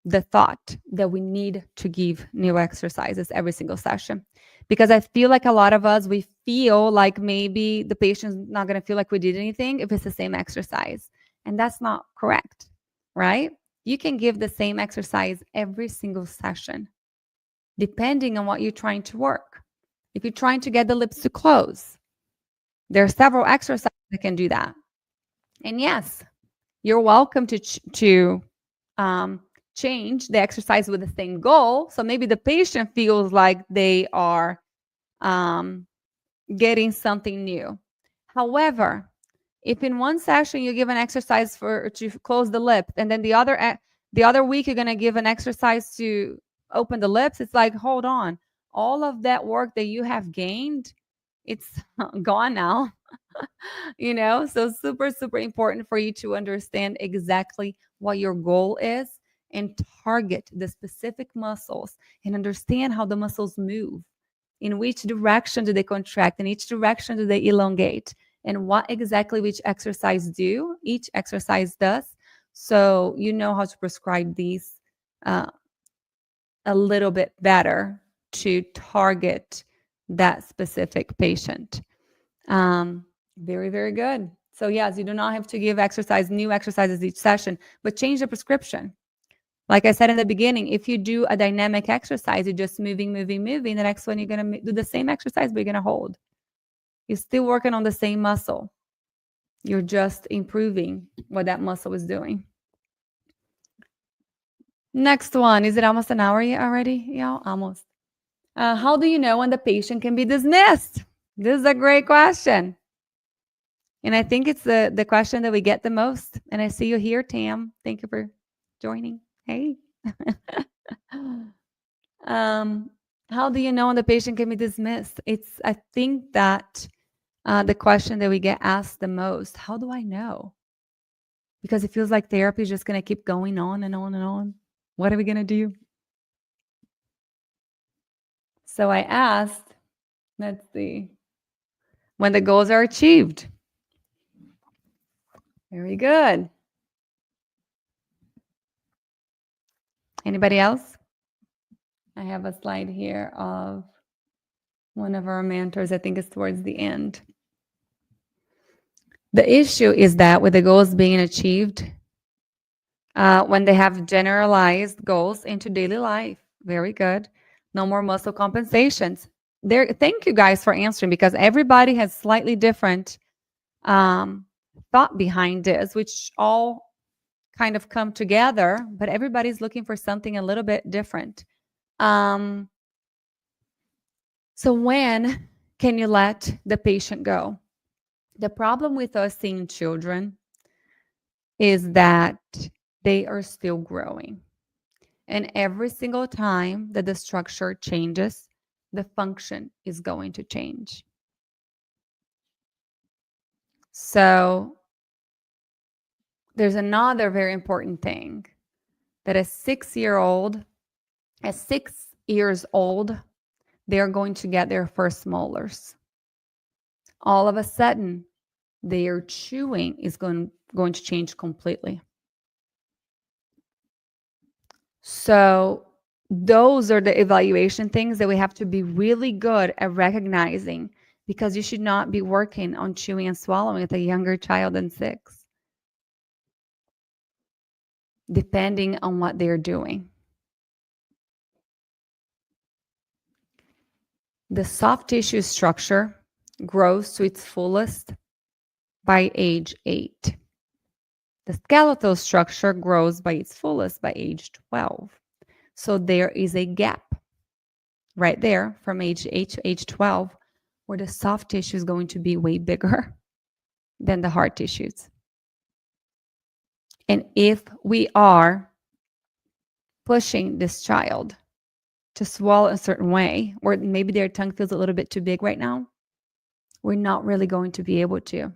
the thought that we need to give new exercises every single session. Because I feel like a lot of us, we feel like maybe the patient's not going to feel like we did anything if it's the same exercise. And that's not correct, right? You can give the same exercise every single session, depending on what you're trying to work. If you're trying to get the lips to close, there are several exercises that can do that. And yes, you're welcome to change the exercise with the same goal. So maybe the patient feels like they are getting something new. However, if in one session you give an exercise to close the lip, and then the other week you're going to give an exercise to open the lips, it's like, hold on, all of that work that you have gained, it's gone now. So super, super important for you to understand exactly what your goal is and target the specific muscles and understand how the muscles move. In which direction do they contract? In each direction do they elongate? And what exactly each exercise does. So you know how to prescribe these a little bit better to target that specific patient. Very, very good. So yes, you do not have to give new exercises each session, but change the prescription. Like I said in the beginning, if you do a dynamic exercise, you're just moving. The next one, you're going to do the same exercise, but you're going to hold. You're still working on the same muscle. You're just improving what that muscle is doing. Next one. Is it almost an hour already? Yeah, almost. How do you know when the patient can be dismissed? This is a great question. And I think it's the question that we get the most. And I see you here, Tam. Thank you for joining. Hey. How do you know when the patient can be dismissed? I think that the question that we get asked the most, how do I know? Because it feels like therapy is just going to keep going on and on and on. What are we going to do? So I asked, let's see, when the goals are achieved. Very good. Anybody else? I have a slide here of one of our mentors. I think it's towards the end. The issue is that with the goals being achieved, when they have generalized goals into daily life, very good. No more muscle compensations. Thank you guys for answering, because everybody has slightly different thought behind this, which all kind of come together, but everybody's looking for something a little bit different. So when can you let the patient go? The problem with us seeing children is that they are still growing. And every single time that the structure changes, the function is going to change. So there's another very important thing that at 6 years old, they're going to get their first molars. All of a sudden, their chewing is going to change completely. So those are the evaluation things that we have to be really good at recognizing, because you should not be working on chewing and swallowing with a younger child than 6, depending on what they're doing. The soft tissue structure grows to its fullest by age 8. The skeletal structure grows by its fullest by age 12. So there is a gap right there from age 8 to age 12 where the soft tissue is going to be way bigger than the hard tissues. And if we are pushing this child to swallow a certain way, or maybe their tongue feels a little bit too big right now, we're not really going to be able to.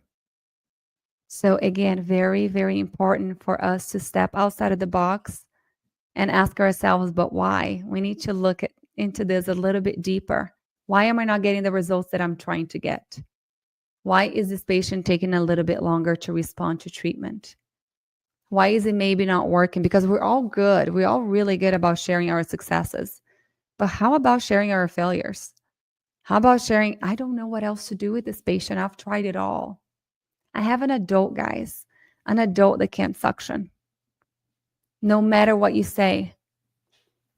So again, very, very important for us to step outside of the box and ask ourselves, but why? We need to look into this a little bit deeper. Why am I not getting the results that I'm trying to get? Why is this patient taking a little bit longer to respond to treatment? Why is it maybe not working? Because we're all good. We're all really good about sharing our successes. But how about sharing our failures? How about sharing, I don't know what else to do with this patient. I've tried it all. I have an adult, guys, an adult that can't suction. No matter what you say,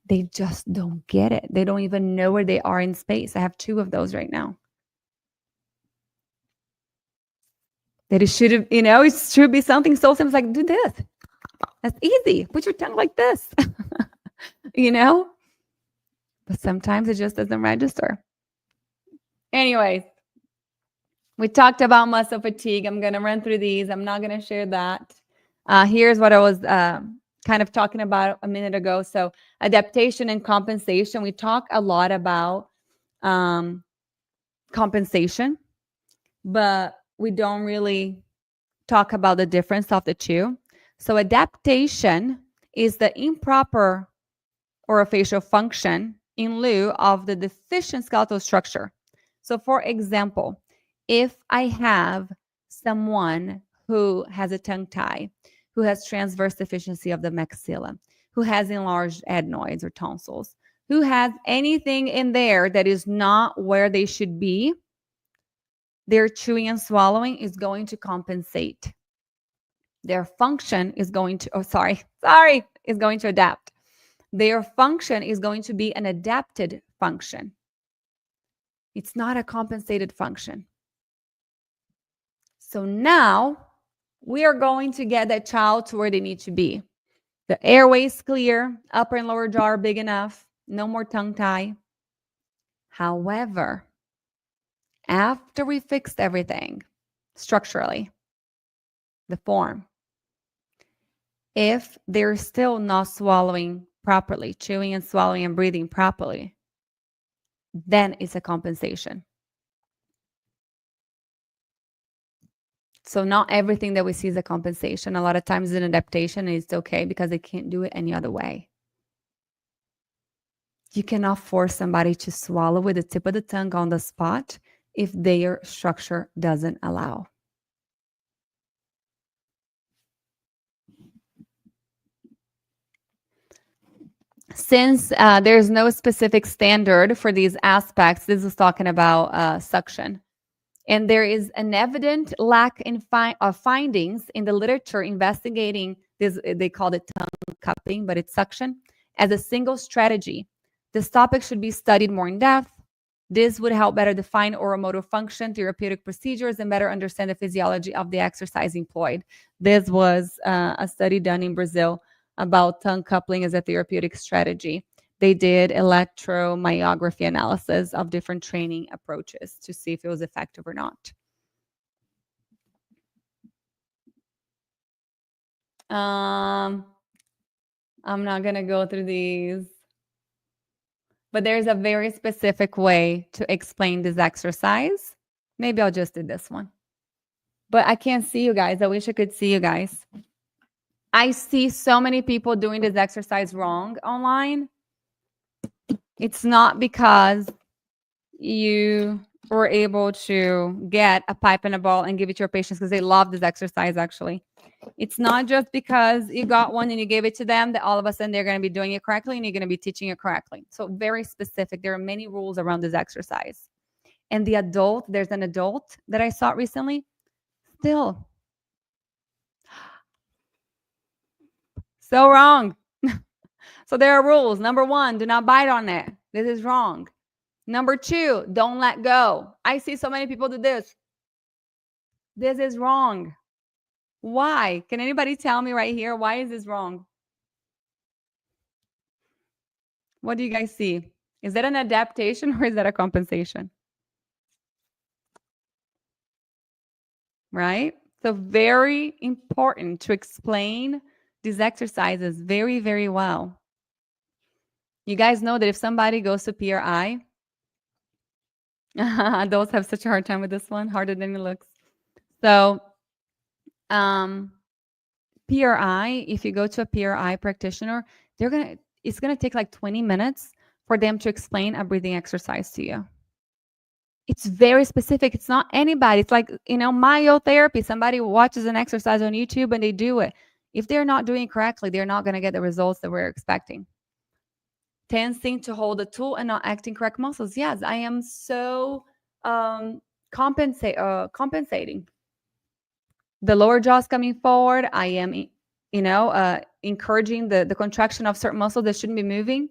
they just don't get it. They don't even know where they are in space. I have 2 of those right now. That it should have, it should be something so simple like, do this. That's easy. Put your tongue like this. But sometimes it just doesn't register. Anyways, we talked about muscle fatigue. I'm going to run through these. I'm not going to share that. Here's what I was kind of talking about a minute ago. So adaptation and compensation. We talk a lot about compensation, but we don't really talk about the difference of the two. So adaptation is the improper orofacial function in lieu of the deficient skeletal structure. So for example, if I have someone who has a tongue tie, who has transverse deficiency of the maxilla, who has enlarged adenoids or tonsils, who has anything in there that is not where they should be, their chewing and swallowing is going to compensate. Their function is going to, is going to adapt. Their function is going to be an adapted function. It's not a compensated function. So now we are going to get that child to where they need to be. The airway is clear, upper and lower jaw are big enough, no more tongue tie. However, after we fixed everything structurally, the form, if they're still not swallowing properly, chewing and swallowing and breathing properly, then it's a compensation. So not everything that we see is a compensation. A lot of times it's an adaptation and it's okay because they can't do it any other way. You cannot force somebody to swallow with the tip of the tongue on the spot if their structure doesn't allow. Since there's no specific standard for these aspects, this is talking about suction. And there is an evident lack of findings in the literature investigating this, they call it tongue cupping, but it's suction, as a single strategy. This topic should be studied more in depth. This would help better define oromotor function, therapeutic procedures, and better understand the physiology of the exercise employed. This was a study done in Brazil about tongue coupling as a therapeutic strategy. They did electromyography analysis of different training approaches to see if it was effective or not. I'm not going to go through these. But there's a very specific way to explain this exercise. Maybe I'll just do this one. But I can't see you guys. I wish I could see you guys. I see so many people doing this exercise wrong online. It's not because you were able to get a pipe and a ball and give it to your patients because they love this exercise, actually. It's not just because you got one and you gave it to them that all of a sudden they're going to be doing it correctly and you're going to be teaching it correctly. So very specific. There are many rules around this exercise. And there's an adult that I saw recently, still so wrong. So there are rules. Number 1, do not bite on it. This is wrong. Number 2, don't let go. I see so many people do this. This is wrong. Why? Can anybody tell me right here? Why is this wrong? What do you guys see? Is that an adaptation or is that a compensation? Right? So very important to explain these exercises very, very well. You guys know that if somebody goes to PRI, adults have such a hard time with this one, harder than it looks. So PRI, if you go to a PRI practitioner, it's gonna take like 20 minutes for them to explain a breathing exercise to you. It's very specific. It's not anybody. It's like, myotherapy. Somebody watches an exercise on YouTube and they do it. If they're not doing it correctly, they're not going to get the results that we're expecting. Tensing to hold the tool and not acting correct muscles. Yes, I am so compensating. The lower jaw's coming forward. I am, encouraging the contraction of certain muscles that shouldn't be moving.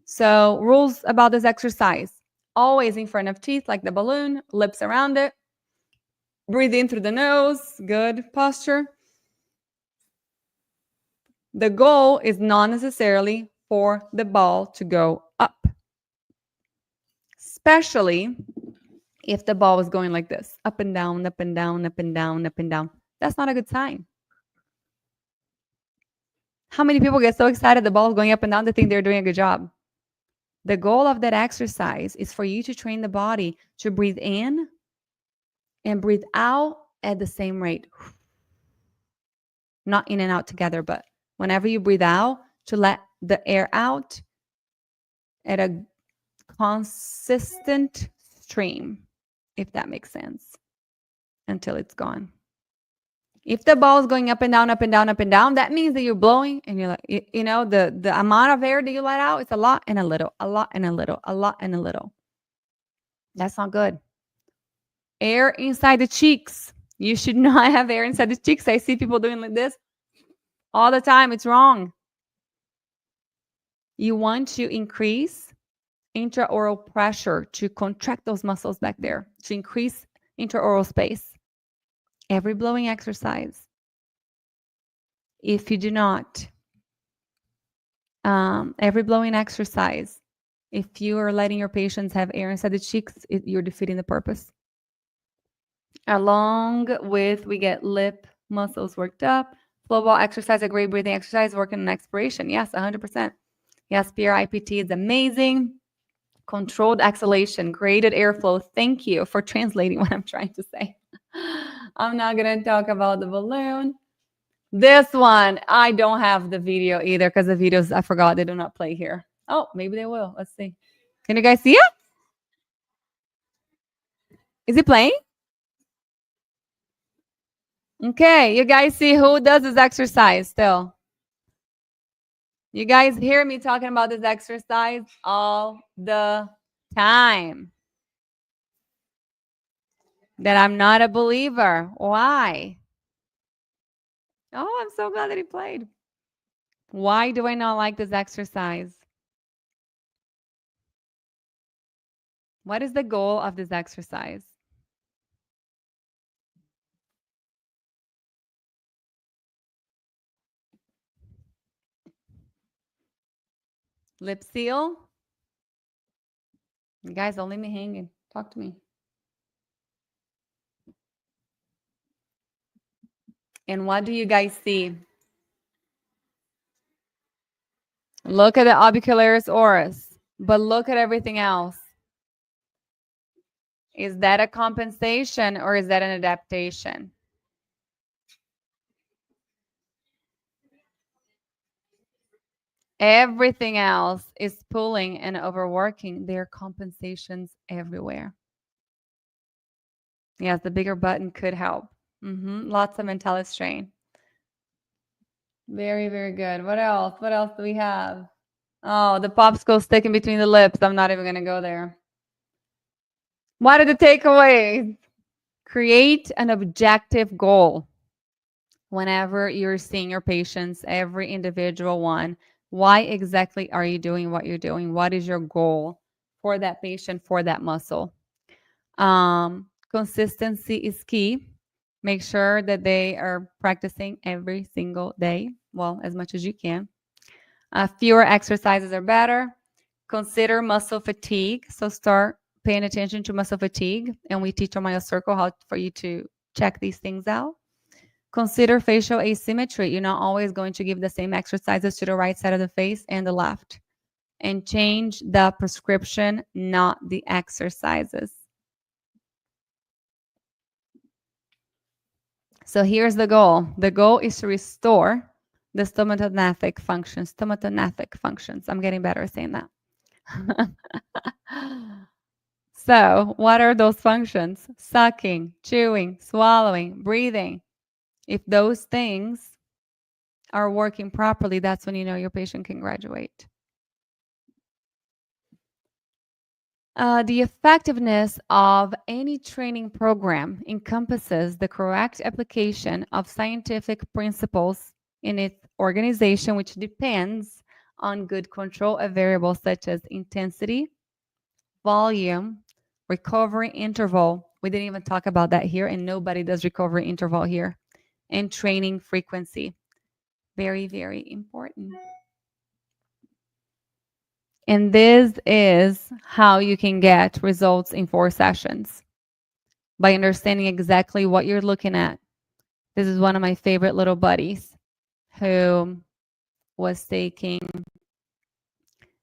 So rules about this exercise. Always in front of teeth like the balloon, lips around it. Breathe in through the nose. Good posture. The goal is not necessarily for the ball to go up, especially if the ball is going like this, up and down, up and down, up and down, up and down. That's not a good sign. How many people get so excited the ball is going up and down they think they're doing a good job? The goal of that exercise is for you to train the body to breathe in and breathe out at the same rate. Not in and out together, but whenever you breathe out, to let the air out at a consistent stream, if that makes sense, until it's gone. If the ball is going up and down, up and down, up and down, that means that you're blowing and you're like, the amount of air that you let out, it's a lot and a little, a lot and a little, a lot and a little. That's not good. Air inside the cheeks. You should not have air inside the cheeks. I see people doing like this all the time. It's wrong. You want to increase intraoral pressure to contract those muscles back there, to increase intraoral space. Every blowing exercise. If you do not, every blowing exercise, if you are letting your patients have air inside the cheeks, you're defeating the purpose. Along with, we get lip muscles worked up. Flow ball exercise, a great breathing exercise, working on expiration. Yes, 100%. Yes, PRIPT is amazing. Controlled exhalation, graded airflow. Thank you for translating what I'm trying to say. I'm not going to talk about the balloon. This one, I don't have the video either because the videos, I forgot, they do not play here. Oh, maybe they will. Let's see. Can you guys see it? Is it playing? Okay, you guys see who does this exercise still? You guys hear me talking about this exercise all the time. That I'm not a believer. Why? Oh, I'm so glad that he played. Why do I not like this exercise? What is the goal of this exercise? Lip seal? You guys, don't leave me hanging. Talk to me. And what do you guys see? Look at the orbicularis oris. But look at everything else. Is that a compensation or is that an adaptation? Everything else is pulling and overworking. There are compensations everywhere. Yes, the bigger button could help. Lots of mental strain. Very, very good. What else? What else do we have? Oh, the popsicle sticking between the lips. I'm not even going to go there. What are the takeaways? Create an objective goal. Whenever you're seeing your patients, every individual one, why exactly are you doing what you're doing? What is your goal for that patient, for that muscle? Consistency is key. Make sure that they are practicing every single day, well, as much as you can. Fewer exercises are better. Consider muscle fatigue. So start paying attention to muscle fatigue. And we teach on MyoCircle how for you to check these things out. Consider facial asymmetry. You're not always going to give the same exercises to the right side of the face and the left. And change the prescription, not the exercises. So here's the goal. The goal is to restore the stomatognathing functions. Stomatognathing functions. I'm getting better at saying that. So what are those functions? Sucking, chewing, swallowing, breathing. If those things are working properly, that's when you know your patient can graduate. The effectiveness of any training program encompasses the correct application of scientific principles in its organization, which depends on good control of variables such as intensity, volume, recovery interval. We didn't even talk about that here, and nobody does recovery interval here. And training frequency. Very, very important. And this is how you can get results in 4 sessions by understanding exactly what you're looking at. This is one of my favorite little buddies who was taking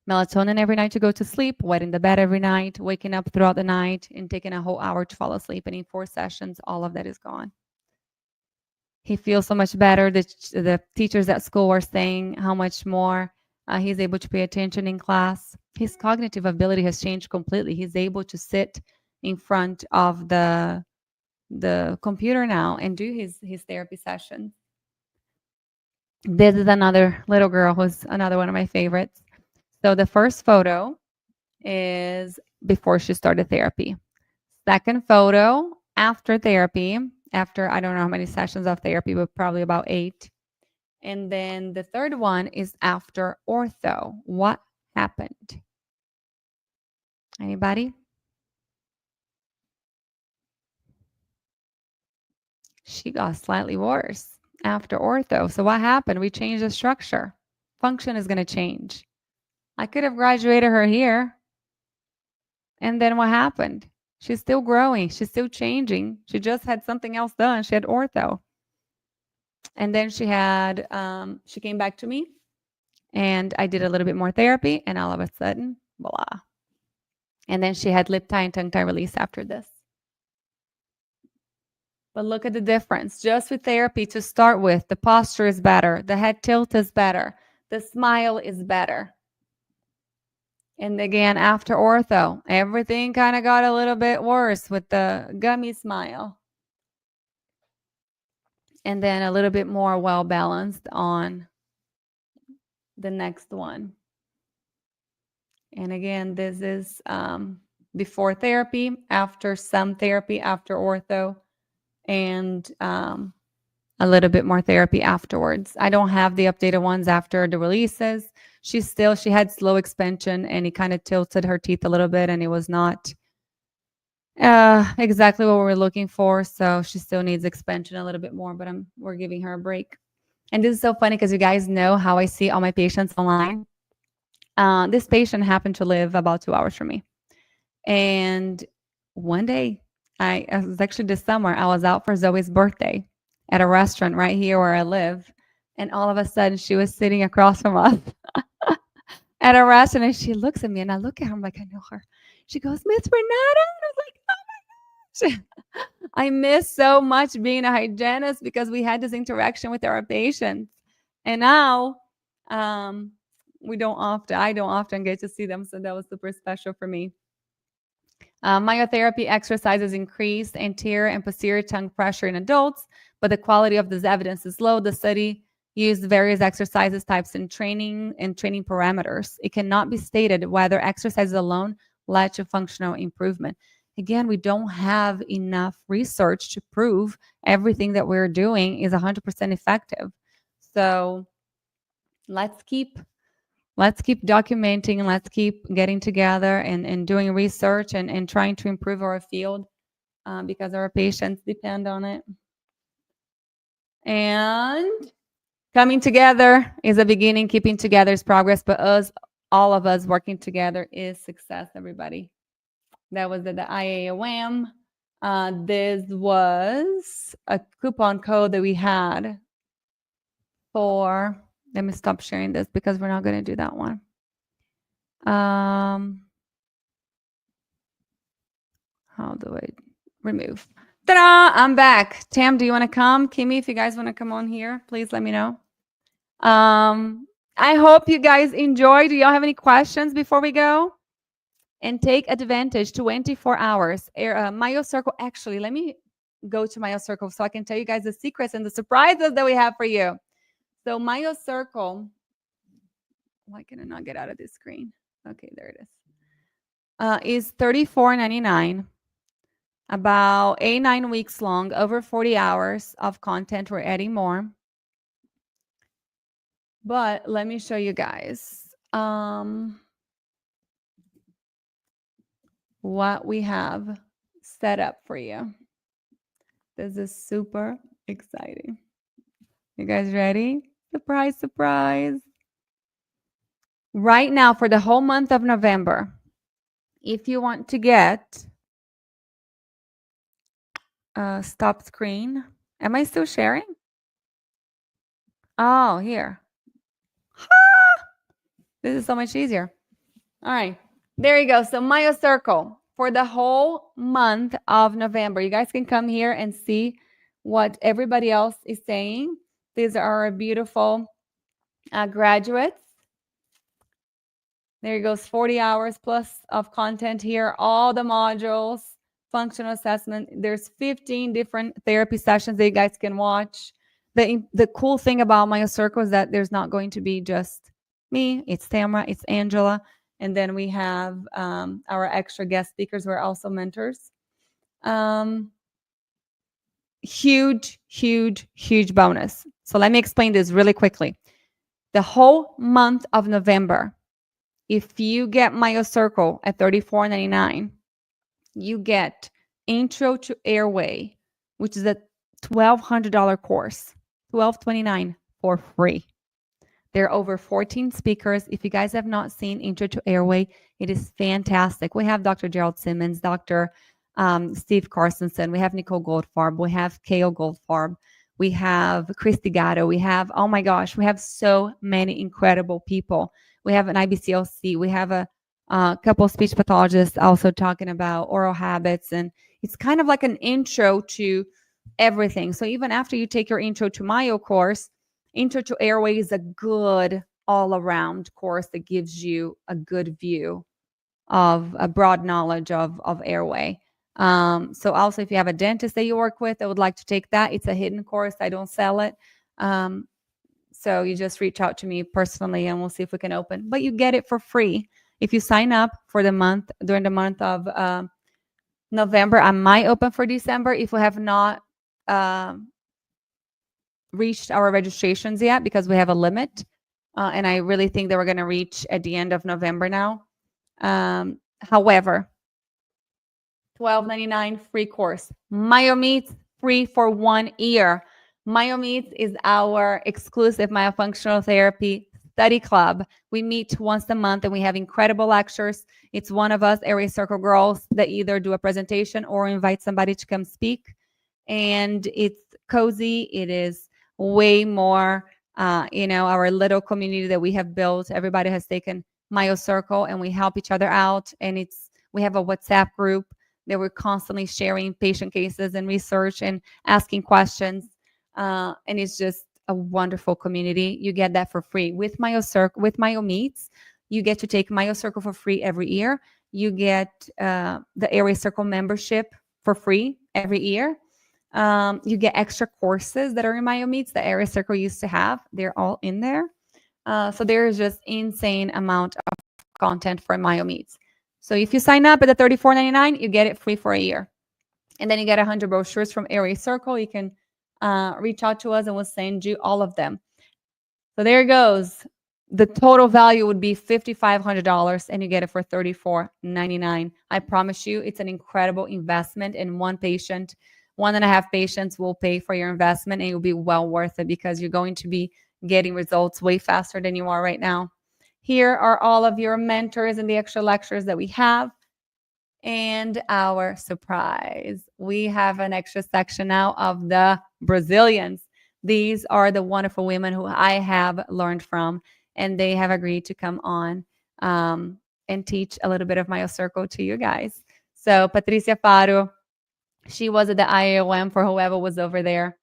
melatonin every night to go to sleep, wetting the bed every night, waking up throughout the night, and taking a whole hour to fall asleep. And in 4 sessions, all of that is gone. He feels so much better. The teachers at school were saying how much more he's able to pay attention in class. His cognitive ability has changed completely. He's able to sit in front of the computer now and do his therapy sessions. This is another little girl who's another one of my favorites. So the first photo is before she started therapy. Second photo after therapy, after I don't know how many sessions of therapy, but probably about 8. And then the third one is after ortho. What happened? Anybody? She got slightly worse after ortho. So what happened? We changed the structure. Function is going to change. I could have graduated her here. And then what happened? She's still growing. She's still changing. She just had something else done. She had ortho. And then she had, she came back to me and I did a little bit more therapy and all of a sudden, voila. And then she had lip tie and tongue tie release after this. But look at the difference. Just with therapy to start with, the posture is better. The head tilt is better. The smile is better. And again, after ortho, everything kind of got a little bit worse with the gummy smile. And then a little bit more well-balanced on the next one. And again, this is before therapy, after some therapy, after ortho, and a little bit more therapy afterwards. I don't have the updated ones after the releases. She had slow expansion and it kind of tilted her teeth a little bit and it was not exactly what we were looking for. So she still needs expansion a little bit more, but we're giving her a break. And this is so funny because you guys know how I see all my patients online. This patient happened to live about 2 hours from me. And one day, it was actually this summer, I was out for Zoe's birthday at a restaurant right here where I live. And all of a sudden, she was sitting across from us. at a restaurant, and she looks at me, and I look at her. I'm like, I know her. She goes, Miss Renata. And I was like, oh my gosh. I miss so much being a hygienist because we had this interaction with our patients. And now we don't often, I don't often get to see them. So that was super special for me. Myotherapy exercises increased anterior and posterior tongue pressure in adults, but the quality of this evidence is low. The study used various exercises types and training parameters. It cannot be stated whether exercises alone led to functional improvement. Again, we don't have enough research to prove everything that we're doing is 100% effective. So let's keep documenting, let's keep getting together and doing research and trying to improve our field because our patients depend on it. And coming together is a beginning, keeping together is progress, but all of us working together is success, everybody. That was the IAOM. This was a coupon code that we had for, let me stop sharing this because we're not going to do that one. How do I remove? Ta-da! I'm back. Tam, do you want to come? Kimmy, if you guys want to come on here, please let me know. I hope you guys enjoy. Do y'all have any questions before we go? And take advantage, 24 hours. MyoCircle, actually, let me go to MyoCircle so I can tell you guys the secrets and the surprises that we have for you. So MyoCircle, why can I not get out of this screen? Okay, there it is $34.99. About 8-9 weeks long, over 40 hours of content. We're adding more. But let me show you guys what we have set up for you. This is super exciting. You guys ready? Surprise, surprise. Right now, for the whole month of November, if you want to get stop screen. Am I still sharing? Oh, here. This is so much easier. All right. There you go. So MyoCircle for the whole month of November. You guys can come here and see what everybody else is saying. These are our beautiful graduates. There goes 40 hours plus of content here. All the modules, functional assessment. There's 15 different therapy sessions that you guys can watch. The cool thing about MyoCircle is that there's not going to be just me. It's Tamara, it's Angela. And then we have our extra guest speakers who are also mentors. Huge, huge, huge bonus. So let me explain this really quickly. The whole month of November, if you get MyoCircle at $34.99, you get Intro to Airway, which is a $1,200 course, $1,229 for free. There are over 14 speakers. If you guys have not seen Intro to Airway, it is fantastic. We have Dr. Gerald Simmons, Dr. Steve Carstensen. We have Nicole Goldfarb. We have Kale Goldfarb. We have Christy Gatto. We have, oh my gosh, we have so many incredible people. We have an IBCLC. We have a couple of speech pathologists also talking about oral habits. And it's kind of like an intro to everything. So even after you take your Intro to Myo course, Intro to Airway is a good all-around course that gives you a good view of a broad knowledge of airway. So also if you have a dentist that you work with that would like to take that, it's a hidden course. I don't sell it. So you just reach out to me personally and we'll see if we can open. But you get it for free if you sign up for the month, during the month of November. I might open for December if we have not reached our registrations yet because we have a limit. And I really think that we're going to reach at the end of November now. However, $12.99 free course. MyoMeets free for 1 year. MyoMeets is our exclusive myofunctional therapy study club. We meet once a month and we have incredible lectures. It's one of us, Area Circle Girls, that either do a presentation or invite somebody to come speak. And it's cozy. It is way more, our little community that we have built. Everybody has taken Myo Circle, and we help each other out. And we have a WhatsApp group that we're constantly sharing patient cases and research and asking questions. And it's just a wonderful community. You get that for free with Myo Circle, with Myo Meets. You get to take Myo Circle for free every year. You get the Area Circle membership for free every year. You get extra courses that are in Myo Meets that Area Circle used to have. They're all in there. So there is just insane amount of content for Myo Meets. So if you sign up at the $34.99, you get it free for a year. And then you get 100 brochures from Area Circle. You can reach out to us and we'll send you all of them. So there it goes. The total value would be $5,500 and you get it for $34.99. I promise you, it's an incredible investment, and one patient, 1.5 patients will pay for your investment, and it will be well worth it because you're going to be getting results way faster than you are right now. Here are all of your mentors and the extra lectures that we have. And our surprise, we have an extra section now of the Brazilians. These are the wonderful women who I have learned from, and they have agreed to come on and teach a little bit of Myo Circle to you guys. So Patricia Faro, she was at the IOM for whoever was over there,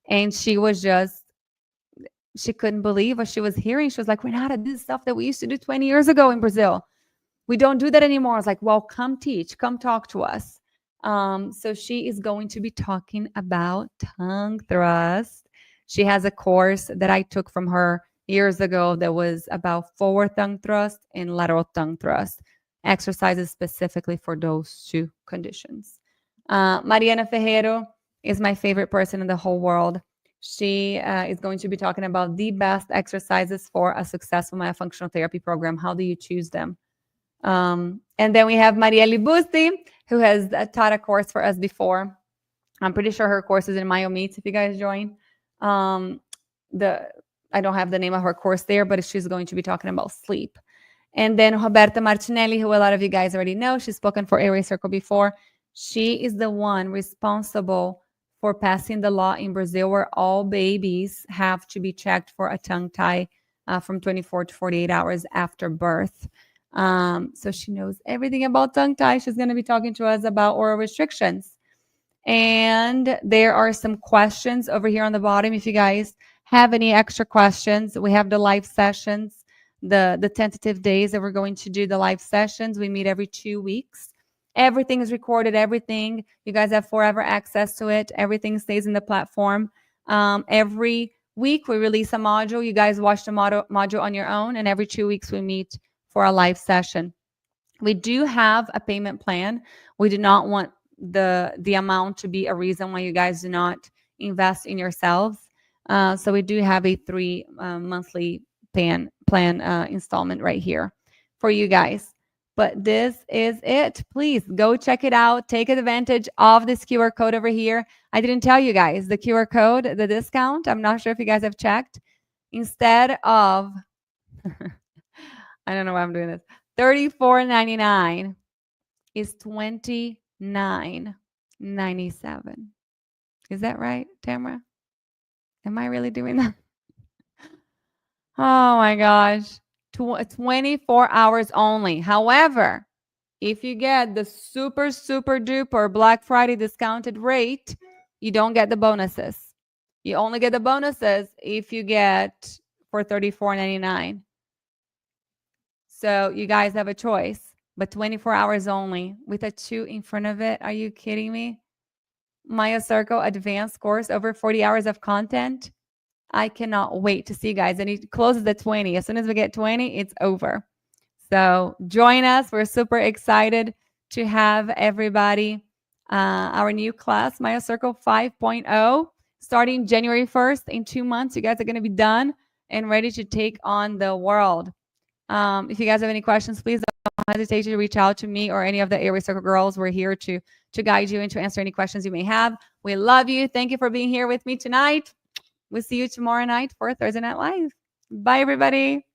and she couldn't believe what she was hearing. She was like, Renata, this is stuff that we used to do 20 years ago in Brazil. We don't do that anymore. I was like, well, come teach, come talk to us. So she is going to be talking about tongue thrust. She has a course that I took from her years ago that was about forward tongue thrust and lateral tongue thrust, exercises specifically for those two conditions. Mariana Ferreiro is my favorite person in the whole world. She is going to be talking about the best exercises for a successful myofunctional therapy program. How do you choose them? And then we have Marielle Busti, who has taught a course for us before. I'm pretty sure her course is in Myo Meets if you guys join. I don't have the name of her course there, but she's going to be talking about sleep. And then Roberta Martinelli, who a lot of you guys already know, she's spoken for Area Circle before. She is the one responsible for passing the law in Brazil where all babies have to be checked for a tongue tie from 24 to 48 hours after birth. So she knows everything about tongue tie. She's going to be talking to us about oral restrictions. And there are some questions over here on the bottom. If you guys have any extra questions, we have the live sessions, the tentative days that we're going to do the live sessions. We meet every 2 weeks. Everything is recorded, everything. You guys have forever access to it. Everything stays in the platform. Every week we release a module. You guys watch the module on your own, and every 2 weeks we meet for a live session. We do have a payment plan. We do not want the amount to be a reason why you guys do not invest in yourselves. So we do have a 3 monthly plan installment right here for you guys. But this is it. Please go check it out. Take advantage of this QR code over here. I didn't tell you guys the QR code, the discount. I'm not sure if you guys have checked. Instead of, I don't know why I'm doing this, $34.99 is $29.97. Is that right, Tamara? Am I really doing that? Oh my gosh. 24 hours only. However, if you get the super, super duper Black Friday discounted rate, you don't get the bonuses. You only get the bonuses if you get for $34.99. So you guys have a choice, but 24 hours only with a 2 in front of it. Are you kidding me? Myo Circle advanced course, over 40 hours of content. I cannot wait to see you guys. And it closes at 20. As soon as we get 20, it's over. So join us. We're super excited to have everybody. Our new class, Myo Circle 5.0, starting January 1st. In 2 months, you guys are going to be done and ready to take on the world. If you guys have any questions, please don't hesitate to reach out to me or any of the Area Circle girls. We're here to guide you and to answer any questions you may have. We love you. Thank you for being here with me tonight. We'll see you tomorrow night for Thursday Night Live. Bye, everybody.